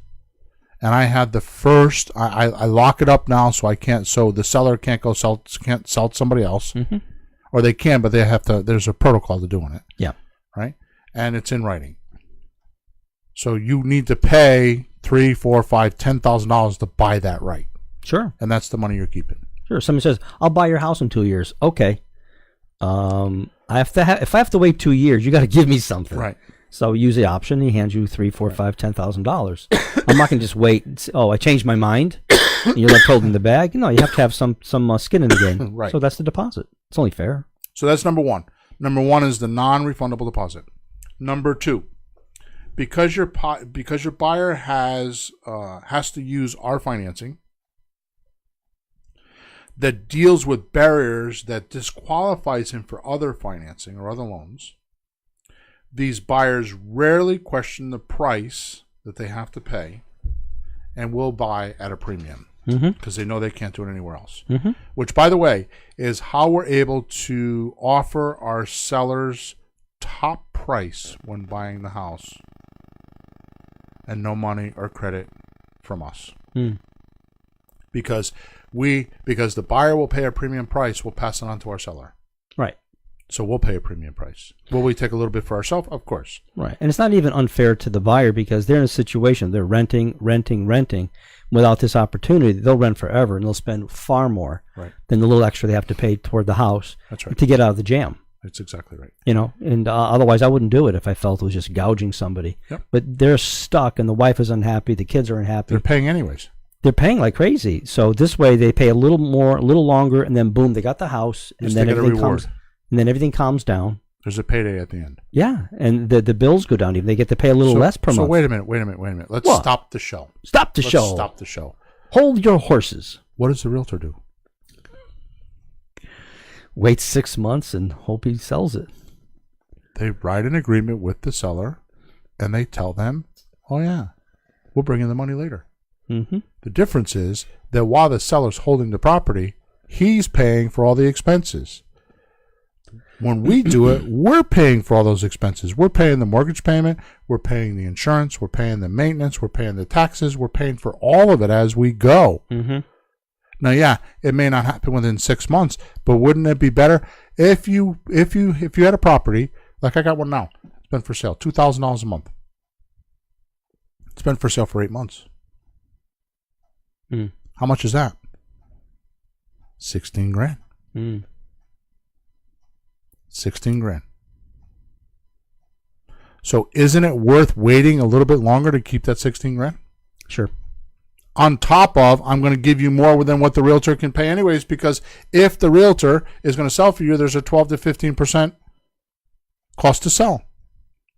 And I had the first, I lock it up now so I can't, so the seller can't sell to somebody else. Mm-hmm. Or they can, but they have to, there's a protocol to doing it. Yeah. Right? And it's in writing. So you need to pay $3,000, $4,000, $5,000, $10,000 to buy that right. Sure. And that's the money you're keeping. Sure. Somebody says, I'll buy your house in 2 years. Okay. If I have to wait 2 years, you got to give me something. Right. So use the option. He hands you $3,000, $4,000, $5,000, $10,000. I'm not going to just wait. And say, I changed my mind. And you're like holding the bag. No, you have to have some skin in the game. Right. So that's the deposit. It's only fair. So that's number 1. Number 1 is the non-refundable deposit. Number 2, because your buyer has to use our financing that deals with barriers that disqualifies him for other financing or other loans, these buyers rarely question the price that they have to pay and will buy at a premium because they know they can't do it anywhere else. Mm-hmm. Which, by the way, is how we're able to offer our sellers top price when buying the house and no money or credit from us. Because the buyer will pay a premium price, we'll pass it on to our seller. Right. So we'll pay a premium price. Will we take a little bit for ourselves? Of course. Right. And it's not even unfair to the buyer because they're in a situation, they're renting. Without this opportunity, they'll rent forever and they'll spend far more than the little extra they have to pay toward the house to get out of the jam. That's exactly right. And otherwise I wouldn't do it if I felt it was just gouging somebody. Yep. But they're stuck and the wife is unhappy, the kids are unhappy. They're paying anyways. They're paying like crazy. So this way they pay a little more, a little longer, and then boom, they got the house, and then everything calms down. There's a payday at the end. Yeah, and the bills go down. Even they get to pay a little less per month. So wait a minute. Let's stop the show. Stop the show. Hold your horses. What does the realtor do? Wait 6 months and hope he sells it. They write an agreement with the seller, and they tell them, "Oh yeah, we'll bring in the money later." Mm-hmm. The difference is that while the seller's holding the property, he's paying for all the expenses. When we do it, we're paying for all those expenses. We're paying the mortgage payment, we're paying the insurance, we're paying the maintenance, we're paying the taxes, we're paying for all of it as we go. Mm-hmm. Now, yeah, it may not happen within 6 months, but wouldn't it be better if you had a property like I got one now? It's been for sale, $2,000 a month. It's been for sale for 8 months. How much is that? 16 grand. 16 grand. So isn't it worth waiting a little bit longer to keep that 16 grand? Sure. On top of, I'm going to give you more than what the realtor can pay anyways, because if the realtor is going to sell for you, there's a 12 to 15% cost to sell.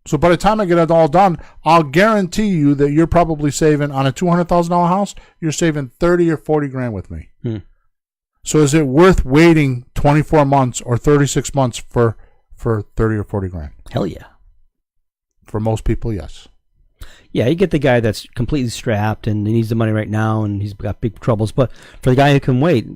So by the time I get it all done, I'll guarantee you that you're probably saving on a $200,000 house, you're saving 30 or 40 grand with me. So is it worth waiting 24 months or 36 months for 30 or 40 grand? Hell yeah. For most people, yes. Yeah, you get the guy that's completely strapped and he needs the money right now and he's got big troubles. But for the guy who can wait,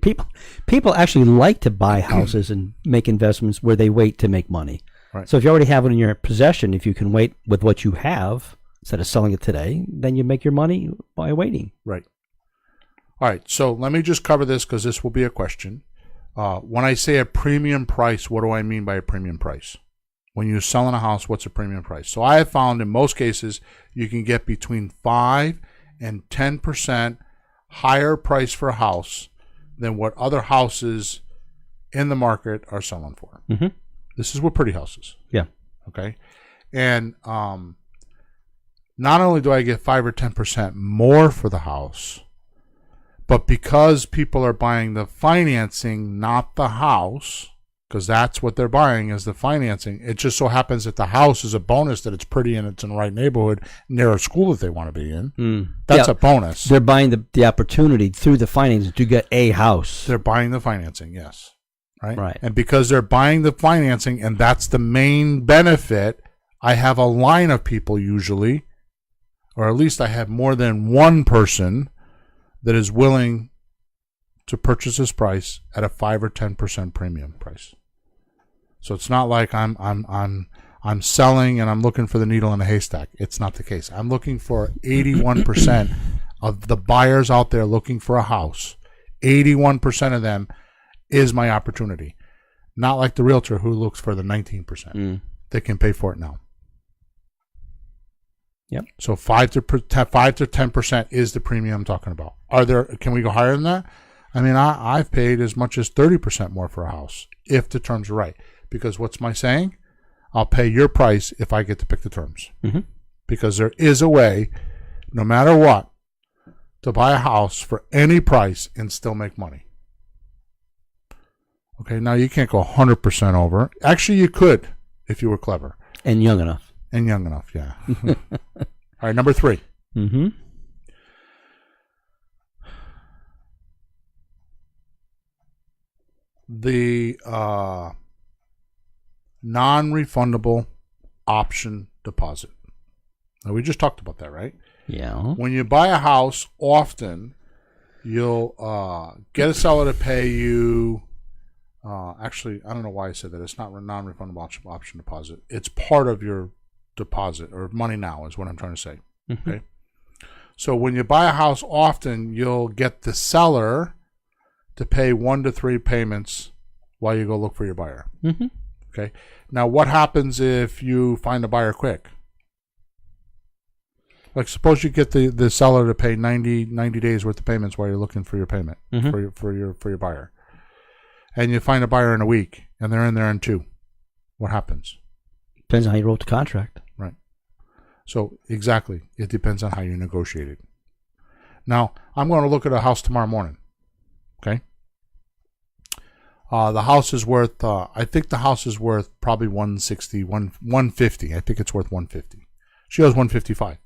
people actually like to buy houses and make investments where they wait to make money. Right. So if you already have it in your possession, if you can wait with what you have instead of selling it today, then you make your money by waiting. Right. All right. So let me just cover this because this will be a question. When I say a premium price, what do I mean by a premium price? When you're selling a house, what's a premium price? So I have found in most cases you can get between 5 and 10% higher price for a house than what other houses in the market are selling for. Mm-hmm. This is with pretty houses. Yeah. Okay. And not only do I get 5 or 10% more for the house, but because people are buying the financing, not the house, because that's what they're buying is the financing. It just so happens that the house is a bonus that it's pretty and it's in the right neighborhood near a school that they want to be in. That's a bonus. They're buying the opportunity through the financing to get a house. They're buying the financing, yes. Right. And because they're buying the financing and that's the main benefit, I have a line of people usually, or at least I have more than one person that is willing to purchase this price at a 5 or 10% premium price. So it's not like I'm selling and I'm looking for the needle in a haystack. It's not the case. I'm looking for 81% of the buyers out there looking for a house. 81% of them is my opportunity. Not like the realtor who looks for the 19%. They can pay for it now. Yep. So 5 to 10% is the premium I'm talking about. Can we go higher than that? I mean, I've paid as much as 30% more for a house if the terms are right. Because what's my saying? I'll pay your price if I get to pick the terms. Mm-hmm. Because there is a way, no matter what, to buy a house for any price and still make money. Okay, now you can't go 100% over. Actually, you could if you were clever. And young enough. And young enough, yeah. All right, number 3. Mm-hmm. The non-refundable option deposit. Now, we just talked about that, right? Yeah. When you buy a house, often you'll get a seller to pay you. Actually, I don't know why I said that. It's not a non-refundable option deposit. It's part of your deposit, or money now is what I'm trying to say. Mm-hmm. Okay. So when you buy a house, often you'll get the seller to pay 1 to 3 payments while you go look for your buyer. Mm-hmm. Okay. Now, what happens if you find a buyer quick? Like, suppose you get the seller to pay 90 days worth of payments while you're looking for your payment for your buyer, and you find a buyer in a week, and they're in there in 2. What happens? Depends on how you wrote the contract. Right. So exactly, it depends on how you negotiated. Now, I'm going to look at a house tomorrow morning. Okay. The house is worth. I think the house is worth probably 160, 150. I think it's worth 150. She owes 155.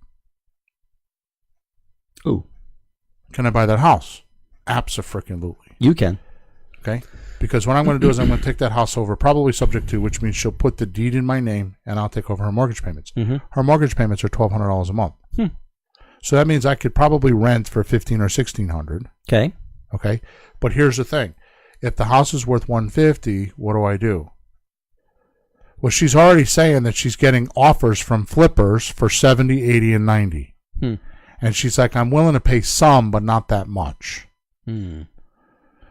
Ooh. Can I buy that house? Abso-freaking-lutely. You can. Okay. Because what I'm going to do is I'm going to take that house over, probably subject to, which means she'll put the deed in my name, and I'll take over her mortgage payments. Mm-hmm. Her mortgage payments are $1,200 a month. So that means I could probably rent for $1,500 or $1,600. Okay. Okay. But here's the thing. If the house is worth $150, what do? Well, she's already saying that she's getting offers from flippers for $70, $80, and $90. And she's like, I'm willing to pay some, but not that much.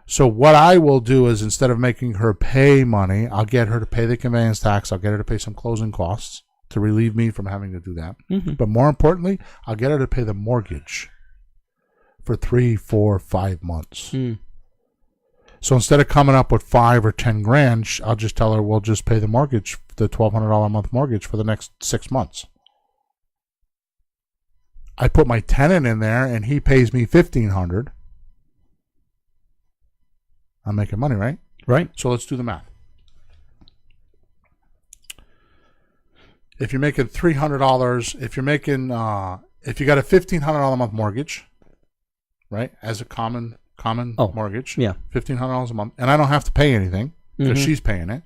So what I will do is, instead of making her pay money, I'll get her to pay the conveyance tax. I'll get her to pay some closing costs to relieve me from having to do that. But more importantly, I'll get her to pay the mortgage for 3, 4, 5 months. So instead of coming up with $5 or $10,000, I'll just tell her we'll just pay the mortgage, the $1,200 a month mortgage for the next 6 months. I put my tenant in there, and he pays me $1,500. I'm making money, right? Right. So let's do the math. If you're making $300, if you got a $1,500 a month mortgage, right, as a common mortgage, yeah, $1,500 a month, and I don't have to pay anything because she's paying it.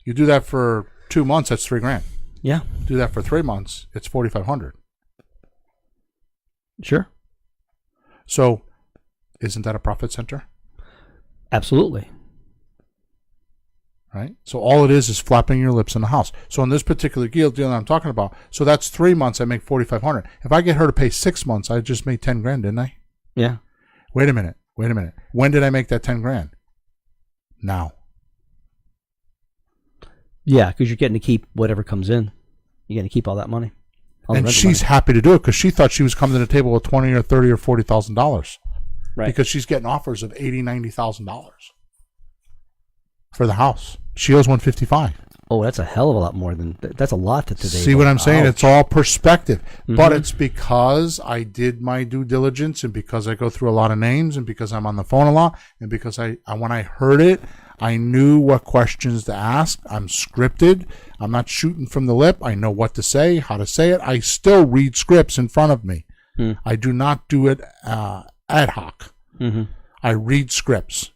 You do that for 2 months, that's $3,000. Yeah. Do that for 3 months. It's $4,500. Sure. So, isn't that a profit center? Absolutely. Right? So all it is flapping your lips in the house. So in this particular deal that I'm talking about, so that's 3 months, I make $4,500. If I get her to pay 6 months, I just made 10 grand, didn't I? Yeah. Wait a minute. When did I make that 10 grand? Now. Yeah, because you're getting to keep whatever comes in. You're getting to keep all that money. And she's happy to do it because she thought she was coming to the table with $20,000 or $30,000 or $40,000. Right. Because she's getting offers of $80,000, $90,000 for the house. She owes $155,000. Oh, that's a hell of a lot more than that's a lot to today. See what I'm saying? Ouch. It's all perspective, Mm-hmm. but it's because I did my due diligence, and because I go through a lot of names, and because I'm on the phone a lot, and because I when I heard it, I knew what questions to ask. I'm scripted. I'm not shooting from the lip. I know what to say, how to say it. I still read scripts in front of me. I do not do it ad hoc. Mm-hmm. I read scripts.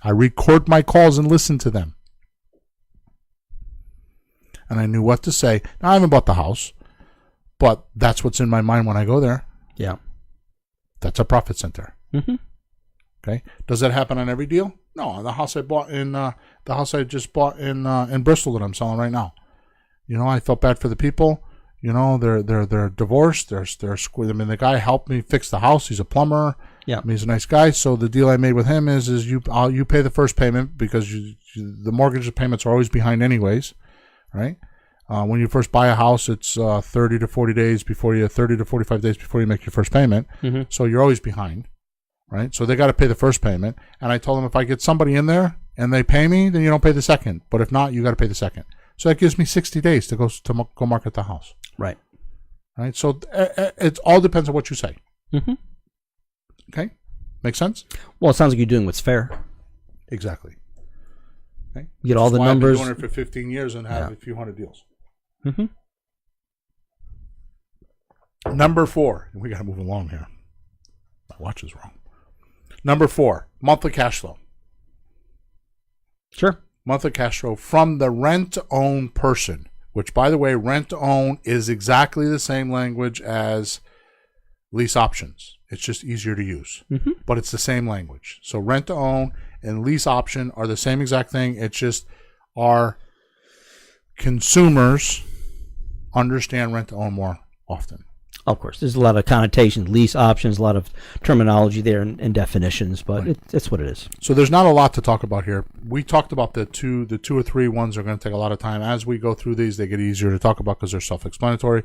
I record my calls and listen to them. And I knew what to say. Now, I haven't bought the house, but that's what's in my mind when I go there. Yeah. That's a profit center. Mm-hmm. Okay. Does that happen on every deal? No. The house I bought in the house I just bought in Bristol that I'm selling right now. You know, I felt bad for the people. You know, they're divorced. They're I mean, the guy helped me fix the house. He's a plumber. Yeah. I mean, he's a nice guy. So the deal I made with him is you pay the first payment because the mortgage payments are always behind anyways, right? When you first buy a house, it's 30 to 45 days before you make your first payment. Mm-hmm. So you're always behind, right? So they got to pay the first payment. And I told them if I get somebody in there and they pay me, then you don't pay the second. But if not, you got to pay the second. So that gives me 60 days to go market the house. Right. Right. So it all depends on what you say. Mm-hmm. Okay. Make sense? Well, it sounds like you're doing what's fair. Exactly. Okay. You get all That's the why numbers. I've been doing it for 15 years and have a few hundred deals. Mm-hmm. Number 4. We got to move along here. My watch is wrong. Number 4, monthly cash flow. Sure. Monthly cash flow from the rent-to-own person, which, by the way, rent-to-own is exactly the same language as lease options. It's just easier to use, but it's the same language. So rent-to-own and lease option are the same exact thing. It's just our consumers understand rent-to-own more often. Of course, there's a lot of connotations, lease options, a lot of terminology there and definitions, but it's what it is. So there's not a lot to talk about here. We talked about the two or three ones are going to take a lot of time. As we go through these, they get easier to talk about because they're self-explanatory.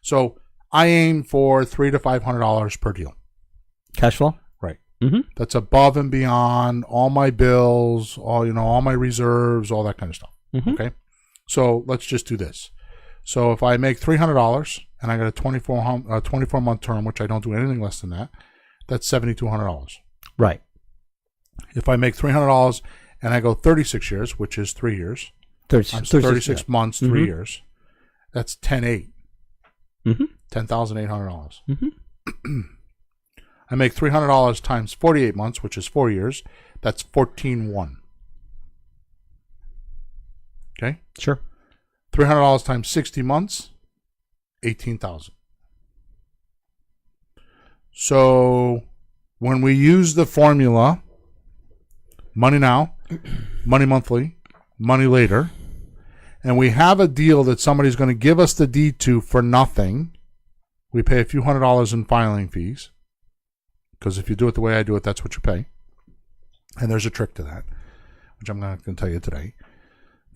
So I aim for $300 to $500 per deal. Cash flow? Right. Mm-hmm. That's above and beyond all my bills, all my reserves, all that kind of stuff. Mm-hmm. Okay. So let's just do this. So if I make $300 and I got a 24-month term, which I don't do anything less than that, that's $7,200. Right. If I make $300 and I go 36 years, which is 3 years, 36 months, 3 years, that's 10,800. Mm-hmm. $10,800. Mm-hmm. I make $300 times 48 months, which is 4 years. That's 14,100. Okay. Sure. $300 times 60 months, 18,000. So when we use the formula, money now, money monthly, money later, and we have a deal that somebody's going to give us the deed to for nothing, we pay a few $100s in filing fees, because if you do it the way I do it, that's what you pay. And there's a trick to that, which I'm not going to tell you today.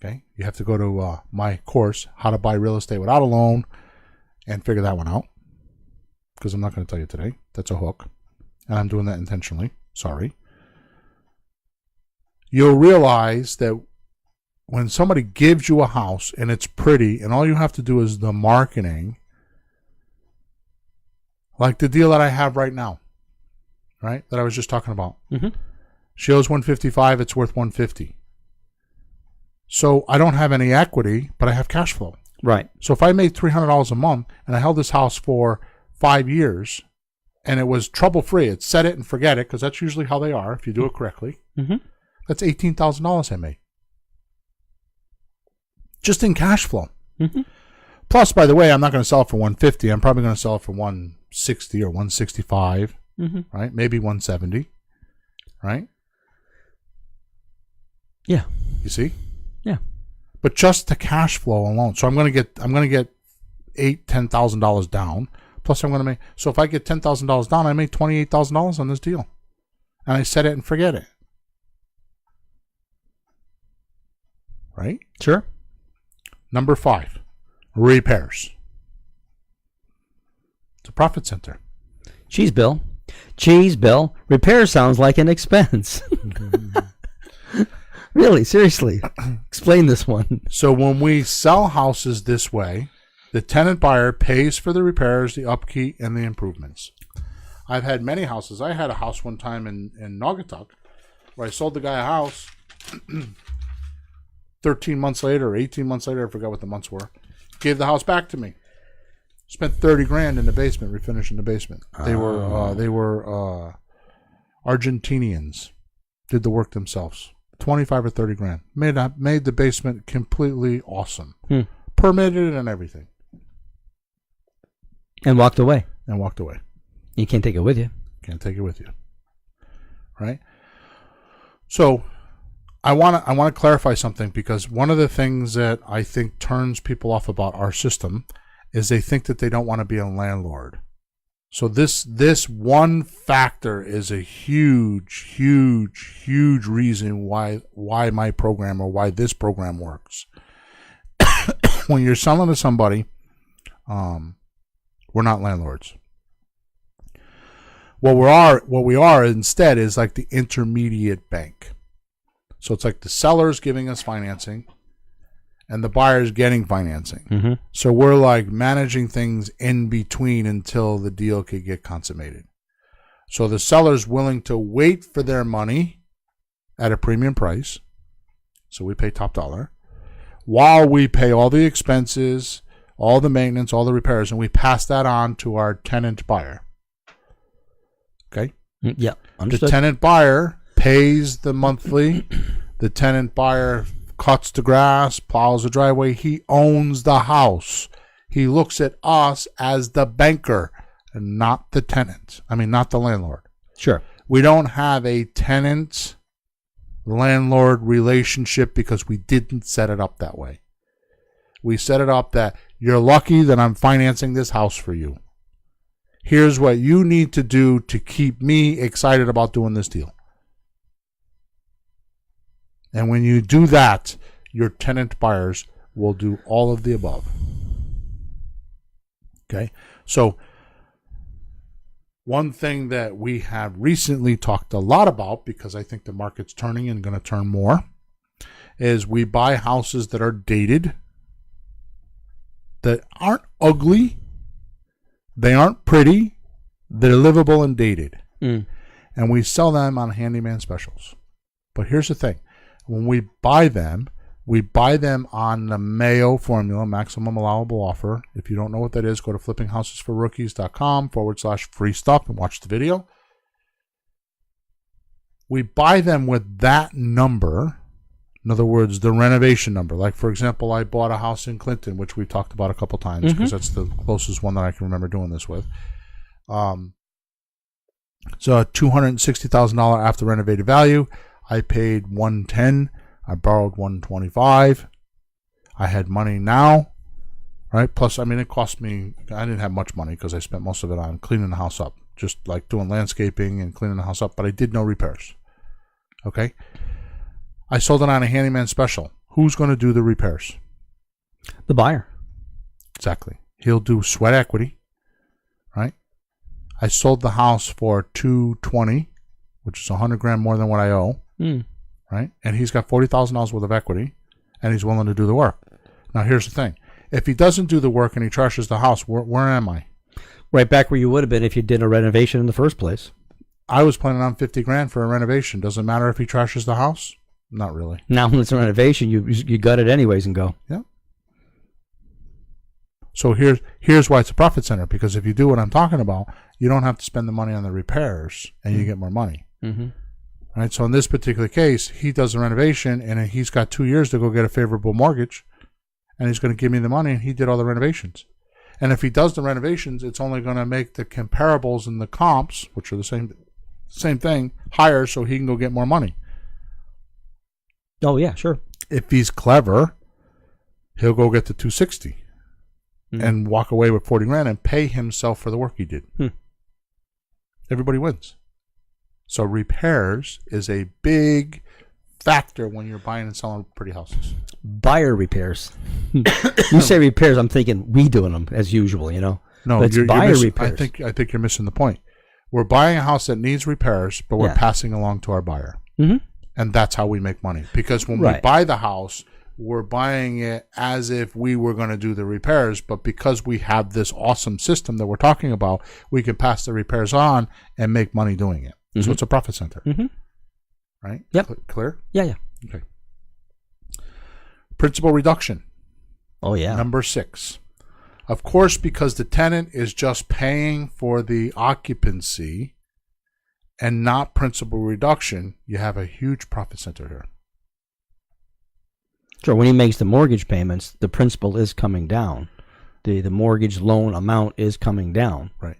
Okay, you have to go to my course, How to Buy Real Estate Without a Loan, and figure that one out, because I'm not going to tell you today. That's a hook, and I'm doing that intentionally. Sorry. You'll realize that when somebody gives you a house and it's pretty, and all you have to do is the marketing, like the deal that I have right now, right, that I was just talking about. Mm-hmm. She owes $155, it's worth $150. So I don't have any equity, but I have cash flow. Right. So if I made $300 a month and I held this house for 5 years and it was trouble-free, it's set it and forget it, because that's usually how they are if you do it correctly, that's $18,000 I made. Just in cash flow. Mm-hmm. Plus, by the way, I'm not going to sell it for 150. I'm probably going to sell it for 160 or 165, right? Maybe 170, right? Yeah. You see? Yeah. But just the cash flow alone. So I'm going to get $10,000 down. Plus, I'm going to make. So if I get $10,000 down, I make $28,000 on this deal, and I set it and forget it. Right? Sure. Number 5, repairs. It's a profit center. Cheese bill. Cheese bill. Repair sounds like an expense. Really, seriously. Explain this one. So when we sell houses this way, the tenant buyer pays for the repairs, the upkeep, and the improvements. I've had many houses. I had a house one time in Naugatuck where I sold the guy a house. 13 months later or 18 months later, I forgot what the months were, gave the house back to me. Spent $30,000 in the basement, refinishing the basement. They were Argentinians. Did the work themselves. 25 or 30 grand. Made the basement completely awesome. Permitted and everything. And walked away. You can't take it with you. Can't take it with you. Right? So I want to clarify something, because one of the things that I think turns people off about our system is they think that they don't want to be a landlord. So this one factor is a huge reason why my program, or why this program works. When you're selling to somebody, we're not landlords. What we are instead is like the intermediate bank. So it's like the seller's giving us financing and the buyer's getting financing. So we're like managing things in between until the deal could get consummated. So the seller's willing to wait for their money at a premium price. So we pay top dollar, while we pay all the expenses, all the maintenance, all the repairs, and we pass that on to our tenant buyer. Okay? Yeah, understood. The tenant buyer pays the monthly. The tenant buyer cuts the grass, plows the driveway. He owns the house. He looks at us as the banker and not the tenant. Not the landlord. Sure. We don't have a tenant-landlord relationship because we didn't set it up that way. We set it up that you're lucky that I'm financing this house for you. Here's what you need to do to keep me excited about doing this deal. And when you do that, your tenant buyers will do all of the above. Okay? So, one thing that we have recently talked a lot about, because I think the market's turning and going to turn more, is we buy houses that are dated, that aren't ugly, they aren't pretty, they're livable and dated. And we sell them on handyman specials. But here's the thing. When we buy them on the Mayo formula, maximum allowable offer. If you don't know what that is, go to flippinghousesforrookies.com/free stuff and watch the video. We buy them with that number. In other words, the renovation number. Like, for example, I bought a house in Clinton, which we talked about a couple times because that's the closest one that I can remember doing this with. So a $260,000 after renovated value. I paid $110,000. I borrowed $125,000. I had money now, right? Plus, it cost me. I didn't have much money because I spent most of it on cleaning the house up, just like doing landscaping and cleaning the house up. But I did no repairs. Okay. I sold it on a handyman special. Who's going to do the repairs? The buyer. Exactly. He'll do sweat equity, right? I sold the house for $220,000, which is $100,000 more than what I owe. Right? And he's got $40,000 worth of equity, and he's willing to do the work. Now, here's the thing. If he doesn't do the work and he trashes the house, where am I? Right back where you would have been if you did a renovation in the first place. I was planning on $50,000 for a renovation. Does it matter if he trashes the house? Not really. Now, when it's a renovation, you gut it anyways and go. Yeah. So here's why it's a profit center, because if you do what I'm talking about, you don't have to spend the money on the repairs, and you get more money. Right, so in this particular case, he does a renovation, and he's got 2 years to go get a favorable mortgage, and he's going to give me the money, and he did all the renovations. And if he does the renovations, it's only going to make the comparables and the comps, which are the same thing, higher, so he can go get more money. Oh yeah, sure. If he's clever, he'll go get the 260 and walk away with 40 grand and pay himself for the work he did. Everybody wins. So repairs is a big factor when you're buying and selling pretty houses. Buyer repairs. You say repairs, I'm thinking we doing them as usual, No, but it's buyer repairs. I think you're missing the point. We're buying a house that needs repairs, but we're passing along to our buyer. And that's how we make money. Because when we buy the house, we're buying it as if we were going to do the repairs, but because we have this awesome system that we're talking about, we can pass the repairs on and make money doing it. So it's a profit center. Right? Yep. Clear? Yeah. Okay. Principal reduction. Oh, yeah. Number 6. Of course, because the tenant is just paying for the occupancy and not principal reduction, you have a huge profit center here. Sure. When he makes the mortgage payments, the principal is coming down. The mortgage loan amount is coming down. Right.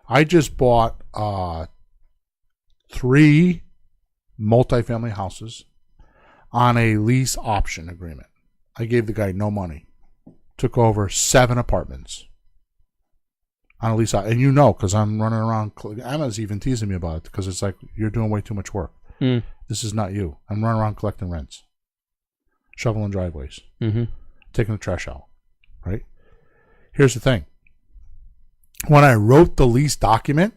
I just bought 3 multifamily houses on a lease option agreement. I gave the guy no money. Took over 7 apartments on a lease. And because I'm running around. Emma's even teasing me about it because it's like, you're doing way too much work. This is not you. I'm running around collecting rents, shoveling driveways, taking the trash out. Right? Here's the thing. When I wrote the lease document,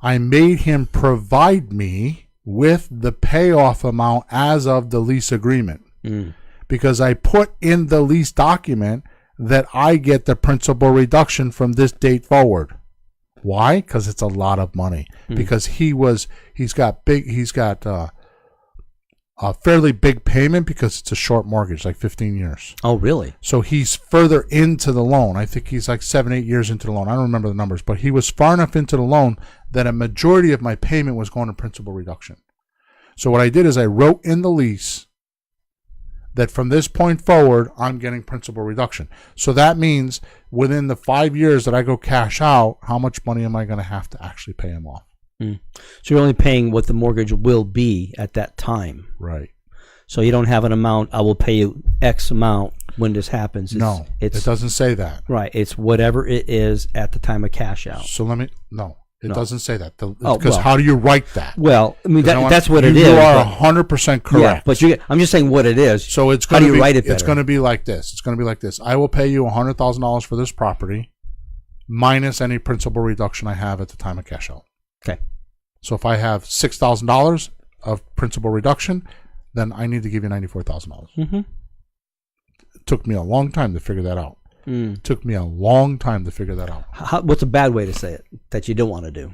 I made him provide me with the payoff amount as of the lease agreement. Because I put in the lease document that I get the principal reduction from this date forward. Why? Because it's a lot of money. Because he's got a fairly big payment because it's a short mortgage, like 15 years. Oh, really? So he's further into the loan. I think he's like 7-8 years into the loan. I don't remember the numbers, but he was far enough into the loan that a majority of my payment was going to principal reduction. So what I did is I wrote in the lease that from this point forward, I'm getting principal reduction. So that means within the 5 years that I go cash out, how much money am I going to have to actually pay him off? So you're only paying what the mortgage will be at that time. Right. So you don't have an amount, I will pay you X amount when this happens. It doesn't say that. Right. It's whatever it is at the time of cash out. So it doesn't say that. Because how do you write that? Well, I mean, that's what it is. You are 100% correct. Yeah, but I'm just saying what it is. So it's how do you write it better? It's going to be like this. It's going to be like this. I will pay you $100,000 for this property minus any principal reduction I have at the time of cash out. Okay. So if I have $6,000 of principal reduction, then I need to give you $94,000. It took me a long time to figure that out. Took me a long time to figure that out. What's a bad way to say it that you don't want to do?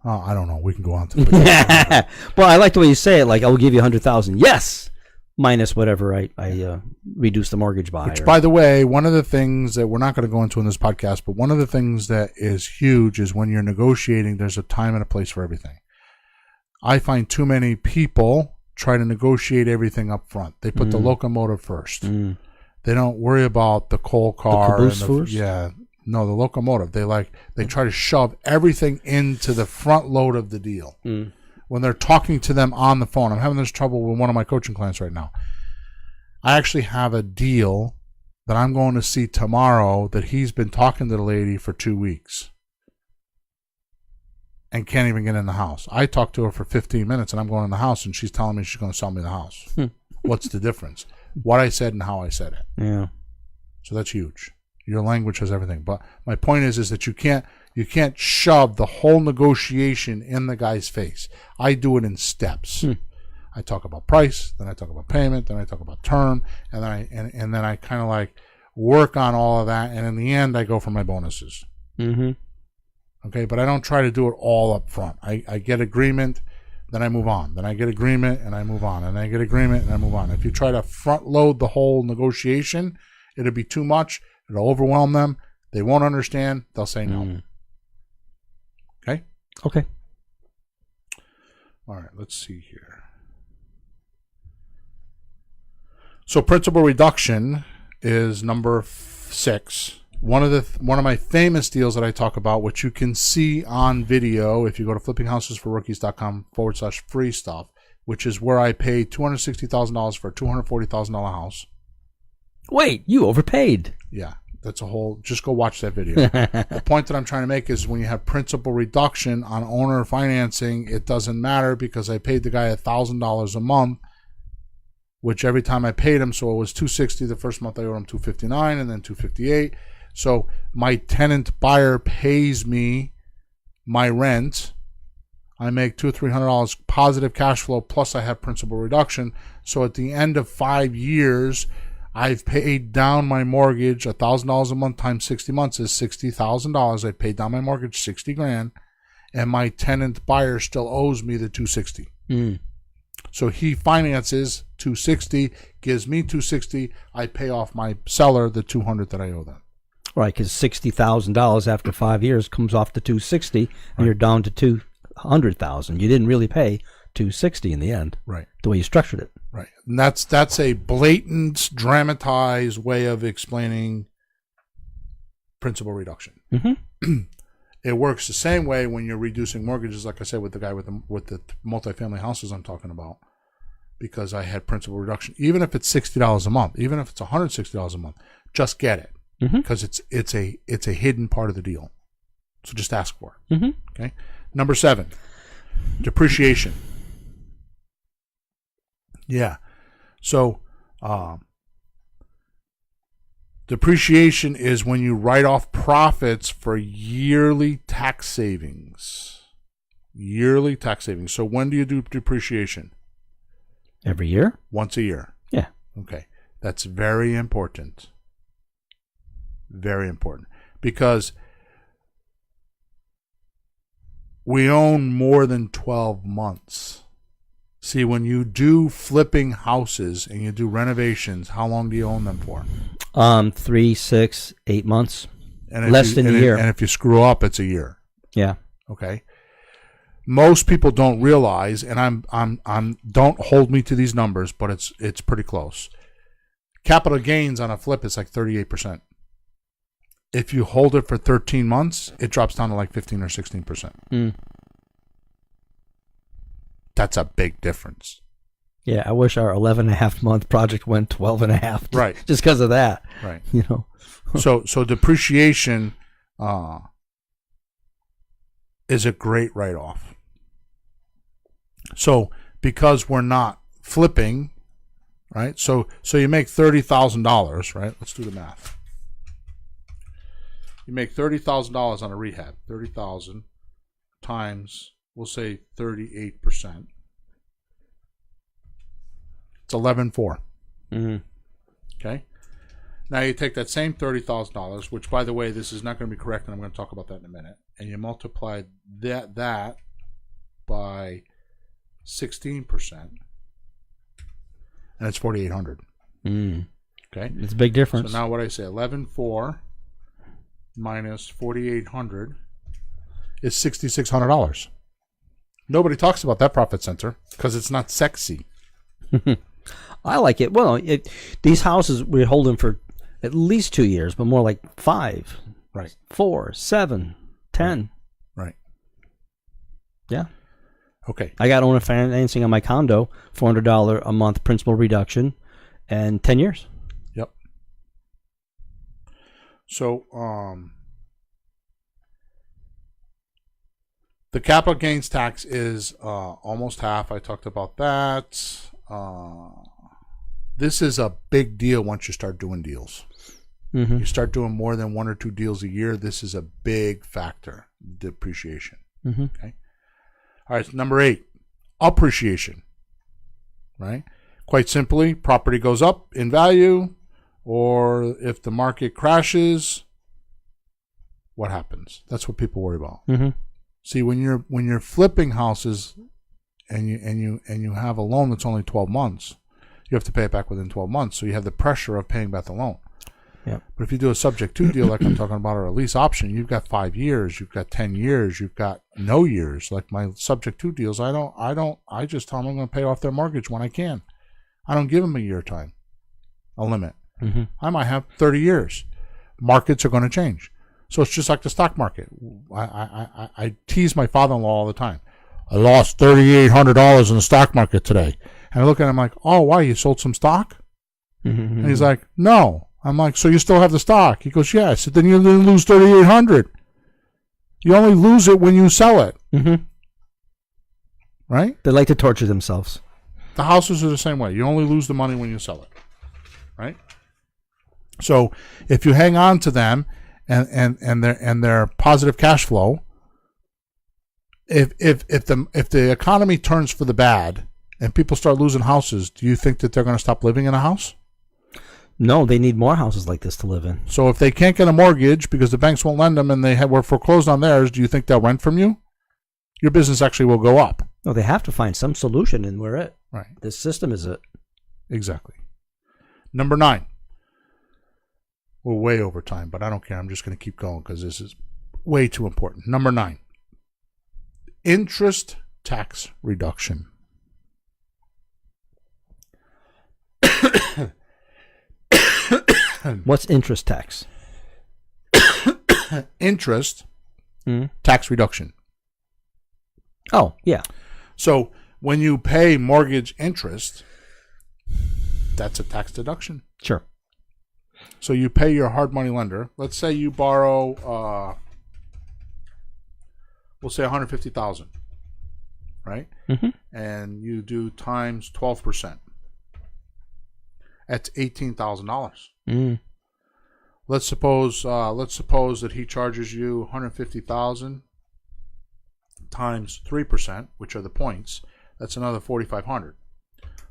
I don't know. We can go on to Well, I like the way you say it. Like, I will give you $100,000. Yes, minus whatever I reduce the mortgage by. Which, by the way, one of the things that we're not going to go into in this podcast, but one of the things that is huge is when you're negotiating, there's a time and a place for everything. I find too many people try to negotiate everything up front. They put the locomotive first. They don't worry about the coal car. The caboose first? Yeah. No, the locomotive. They try to shove everything into the front load of the deal. When they're talking to them on the phone. I'm having this trouble with one of my coaching clients right now. I actually have a deal that I'm going to see tomorrow that he's been talking to the lady for 2 weeks and can't even get in the house. I talked to her for 15 minutes and I'm going in the house and she's telling me she's going to sell me the house. What's the difference? What I said and how I said it. Yeah. So that's huge. Your language has everything. But my point is that you can't shove the whole negotiation in the guy's face. I do it in steps. I talk about price, then I talk about payment, then I talk about term, and then I kind of like work on all of that, and in the end I go for my bonuses. Okay, but I don't try to do it all up front. I get agreement, then I move on. Then I get agreement and I move on. And I get agreement and I move on. If you try to front load the whole negotiation, it'll be too much. It'll overwhelm them. They won't understand. They'll say no. Okay? Okay. All right, let's see here. So principal reduction is number 6. One of my famous deals that I talk about, which you can see on video if you go to flippinghousesforrookies.com/free stuff, which is where I paid $260,000 for a $240,000 house. Wait, you overpaid. Yeah, that's a whole. Just go watch that video. The point that I'm trying to make is when you have principal reduction on owner financing, it doesn't matter because I paid the guy $1,000 a month, which every time I paid him, so it was $260 the first month. I owed him $259 and then $258. So my tenant buyer pays me my rent. I make $200 or $300 positive cash flow, plus I have principal reduction. So at the end of 5 years, I've paid down my mortgage. $1,000 a month times 60 months is $60,000. I paid down my mortgage $60,000, and my tenant buyer still owes me the $260. So he finances $260, gives me $260. I pay off my seller the $200 that I owe them. Right, because $60,000 after 5 years comes off to $260, and you're down to $200,000. You didn't really pay $260 in the end. Right. The way you structured it. Right. And that's a blatant, dramatized way of explaining principal reduction. Mm-hmm. It works the same way when you're reducing mortgages, like I said, with the guy with the multifamily houses I'm talking about, because I had principal reduction. Even if it's $60 a month, even if it's $160 a month, just get it. Because it's a hidden part of the deal, so just ask for it. Mm-hmm. Okay. Number 7, depreciation. Yeah. So depreciation is when you write off profits for yearly tax savings. Yearly tax savings. So when do you do depreciation? Every year? Once a year. Yeah. Okay. That's very important. Very important, because we own more than 12 months. See, when you do flipping houses and you do renovations, how long do you own them for? 3, 6, 8 months. And Less than a year. And if you screw up, it's a year. Yeah. Okay. Most people don't realize, and I'm don't hold me to these numbers, but it's pretty close. Capital gains on a flip is like 38%. If you hold it for 13 months, it drops down to like 15 or 16%. That's a big difference. Yeah, I wish our 11.5-month project went 12.5. Right. Just because of that. Right. You know. So depreciation is a great write-off. So because we're not flipping, right? So you make $30,000, right? Let's do the math. You make $30,000 on a rehab. 30,000 times, we'll say 38%. It's 11.4. Mm-hmm. Okay. Now you take that same $30,000, which, by the way, this is not going to be correct, and I'm going to talk about that in a minute, and you multiply that by 16%, and it's $4,800. Okay. It's a big difference. So now what I say, 11.4 minus 4,800 is $6,600. Nobody talks about that profit center because it's not sexy. I like it. Well, these houses we're holding for at least 2 years, but more like 5, Right. 4, 7, 10. Right. Yeah. Okay. I got owner financing on my condo, $400 a month principal reduction, and 10 years. Yep. So, the capital gains tax is almost half. I talked about that. This is a big deal once you start doing deals. Mm-hmm. You start doing more than 1 or 2 deals a year. This is a big factor, depreciation. Mm-hmm. Okay. All right. So number 8, appreciation. Right. Quite simply, property goes up in value, or if the market crashes, what happens? That's what people worry about. Mm-hmm. See, when you're flipping houses and you have a loan that's only 12 months, you have to pay it back within 12 months. So you have the pressure of paying back the loan. Yeah. But if you do a subject to deal like I'm talking about, or a lease option, you've got 5 years, you've got 10 years, you've got no years. Like my subject to deals, I just tell them I'm going to pay off their mortgage when I can. I don't give them a year time, a limit. I might have 30 years. Markets are going to change. So it's just like the stock market. I tease my father-in-law all the time. I lost $3,800 in the stock market today. And I look at him like, oh, why? You sold some stock? And he's like, no. I'm like, so you still have the stock? He goes, yeah. I said, then you didn't lose $3,800. You only lose it when you sell it. Right? They like to torture themselves. The houses are the same way. You only lose the money when you sell it. Right? So if you hang on to them and their positive cash flow, if the economy turns for the bad and people start losing houses, do you think that they're going to stop living in a house? No, they need more houses like this to live in. So if they can't get a mortgage because the banks won't lend them and they were foreclosed on theirs, do you think they'll rent from you? Your business actually will go up. No, they have to find some solution, and we're it. Right. This system is it. Exactly. Number 9. We're way over time, but I don't care. I'm just going to keep going because this is way too important. Number 9. Interest tax reduction. What's interest tax? Interest tax reduction. Oh, yeah. So when you pay mortgage interest, that's a tax deduction. Sure. So you pay your hard money lender. Let's say you borrow, we'll say $150,000, right? And you do times 12%. That's $18,000. Let's suppose that he charges you $150,000 times 3%, which are the points. That's another $4,500.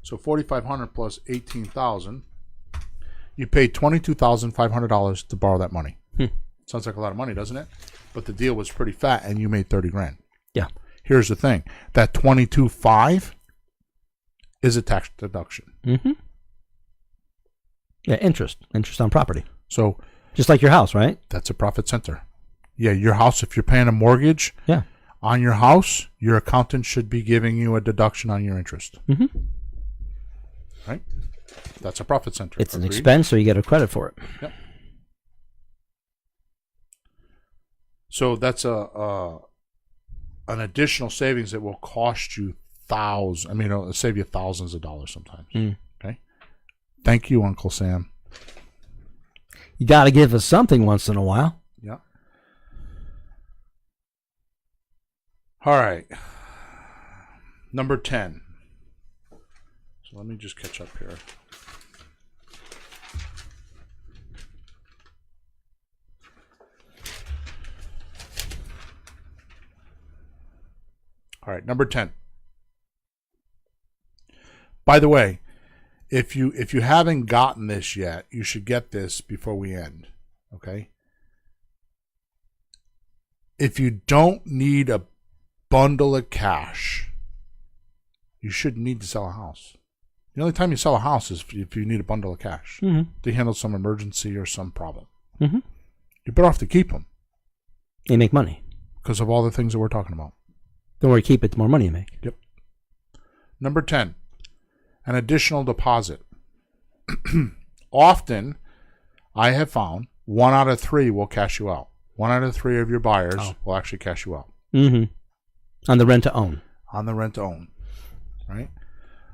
So $4,500 plus $18,000. You paid $22,500 to borrow that money. Sounds like a lot of money, doesn't it? But the deal was pretty fat, and you made $30,000. Yeah. Here's the thing: that $22,500 is a tax deduction. Yeah, interest on property. So just like your house, right? that's a profit center. Yeah, your house. If you're paying a mortgage, Yeah. on your house, your accountant should be giving you a deduction on your interest. Right? That's a profit center. It's an Agreed? expense, so you get a credit for it. Yep. So that's an additional savings that will cost you thousands. I mean, it'll save you thousands of dollars sometimes. Okay. Thank you, Uncle Sam. You got to give us something once in a while. Yeah. All right. Number 10. So let me just catch up here. All right, number 10. By the way, if you haven't gotten this yet, you should get this before we end, okay? If you don't need a bundle of cash, you shouldn't need to sell a house. The only time you sell a house is if you need a bundle of cash to handle some emergency or some problem. You're better off to keep them. You make money. Because of all the things that we're talking about. The more you keep it, the more money you make. Yep. Number 10, an additional deposit. Often, I have found 1 out of 3 will cash you out. 1 out of 3 of your buyers will actually cash you out. On the rent to own. On the rent to own. Right?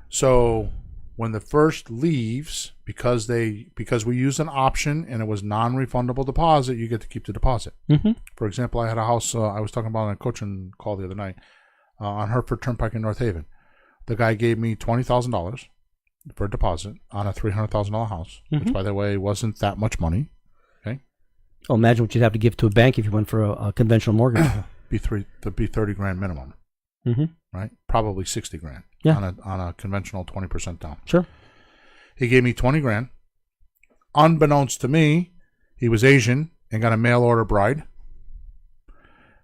So when the first leaves, because we used an option and it was non-refundable deposit, you get to keep the deposit. For example, I had a house I was talking about on a coaching call the other night on Hertford Turnpike in North Haven. The guy gave me $20,000 for a deposit on a $300,000 house, which, by the way, wasn't that much money. Okay. Oh, imagine what you'd have to give to a bank if you went for a conventional mortgage. There'd be $30,000 minimum. Right? Probably $60,000. Yeah. On a conventional 20% down. Sure. He gave me $20,000. Unbeknownst to me, he was Asian and got a mail order bride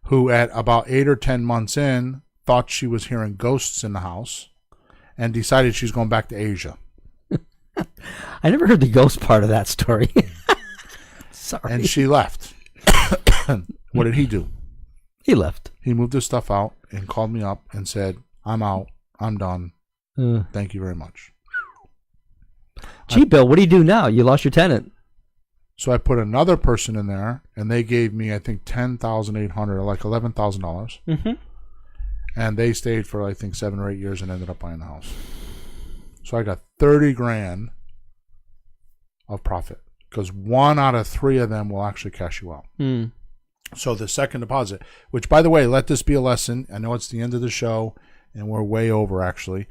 who at about 8 or 10 months in thought she was hearing ghosts in the house and decided she's going back to Asia. I never heard the ghost part of that story. Sorry. And she left. What did he do? He left. He moved his stuff out and called me up and said, I'm out. I'm done. Thank you very much. Gee, Bill, what do you do now? You lost your tenant. So I put another person in there, and they gave me, I think, $10,800, like $11,000. Mm-hmm. And they stayed for, I think, 7 or 8 years and ended up buying the house. So I got 30 grand of profit because 1 out of 3 of them will actually cash you out. Mm. So the second deposit, which, by the way, let this be a lesson. I know it's the end of the show, and we're way over, actually.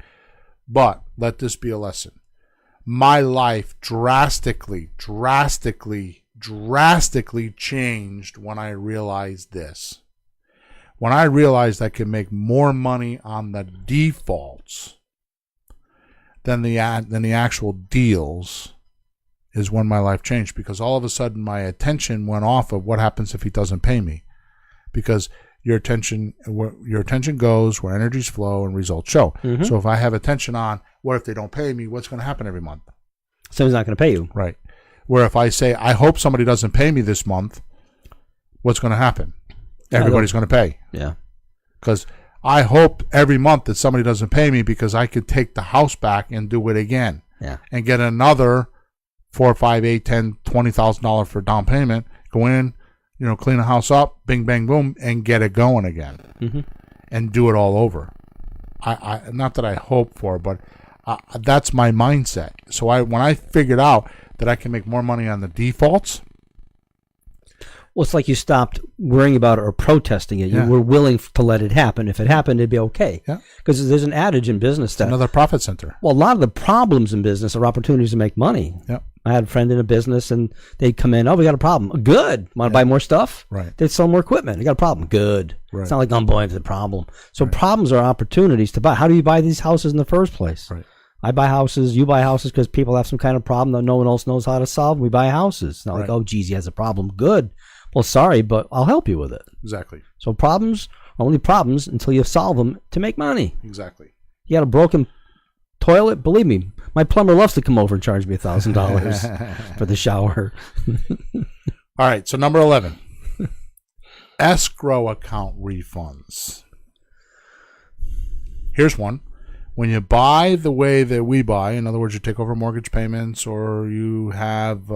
But let this be a lesson. My life drastically changed when I realized this. When I realized I could make more money on the defaults than the actual deals is when my life changed, because all of a sudden my attention went off of what happens if he doesn't pay me, because your attention goes where energies flow and results show. Mm-hmm. So if I have attention on what if they don't pay me, what's going to happen every month? Someone's not going to pay you. Right. Where if I say, I hope somebody doesn't pay me this month, what's going to happen? Everybody's going to pay. Yeah. Because I hope every month that somebody doesn't pay me because I could take the house back and do it again. Yeah. And get another $4, $5, $8, $10, $20,000 for down payment. Go in, clean the house up, bing, bang, boom, and get it going again. Mm-hmm. And do it all over. I not that I hope for, but that's my mindset. So when I figured out that I can make more money on the defaults. Well, it's like you stopped worrying about it or protesting it. You were willing to let it happen. If it happened, it'd be okay. Yeah. Because there's an adage in business that another profit center. Well, a lot of the problems in business are opportunities to make money. Yep. I had a friend in a business, and they'd come in. Oh, we got a problem. Good. Want to buy more stuff? Right. They'd sell more equipment. We got a problem. Good. Right. It's not like I'm going to the problem. So problems are opportunities to buy. How do you buy these houses in the first place? Right. I buy houses. You buy houses because people have some kind of problem that no one else knows how to solve. We buy houses. Not like, oh, geez, he has a problem. Good. Well, sorry, but I'll help you with it. Exactly. So problems are only problems until you solve them to make money. Exactly. You got a broken toilet? Believe me, my plumber loves to come over and charge me $1,000 for the shower. All right, so number 11. Escrow account refunds. Here's one. When you buy the way that we buy, in other words, you take over mortgage payments, or you have,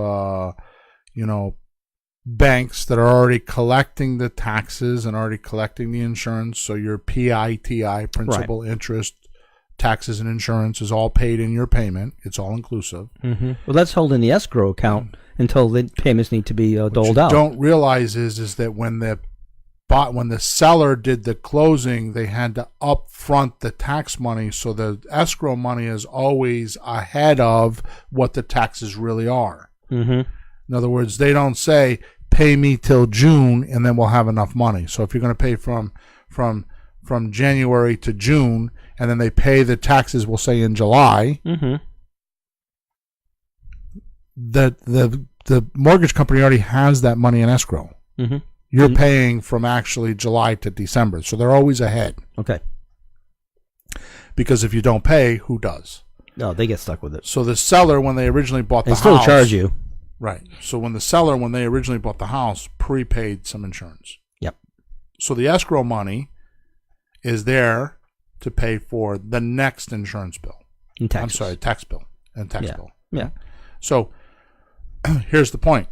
banks that are already collecting the taxes and already collecting the insurance, so your PITI, principal, interest, taxes, and insurance is all paid in your payment. It's all inclusive. Mm-hmm. Well, that's held in the escrow account until the payments need to be doled out. What you don't realize is that when the seller did the closing, they had to upfront the tax money, so the escrow money is always ahead of what the taxes really are. Mm-hmm. In other words, they don't say, pay me till June and then we'll have enough money. So if you're going to pay from January to June, and then they pay the taxes, we'll say in July, mm-hmm. the mortgage company already has that money in escrow. Mm-hmm. You're paying from actually July to December, so they're always ahead. Okay. Because if you don't pay, who does? No, they get stuck with it. So the seller, when they originally bought the house, they still charge you. Right. So when they originally bought the house, prepaid some insurance. Yep. So the escrow money is there to pay for the next insurance bill. And taxes. I'm sorry, tax bill and tax bill. Yeah. So here's the point.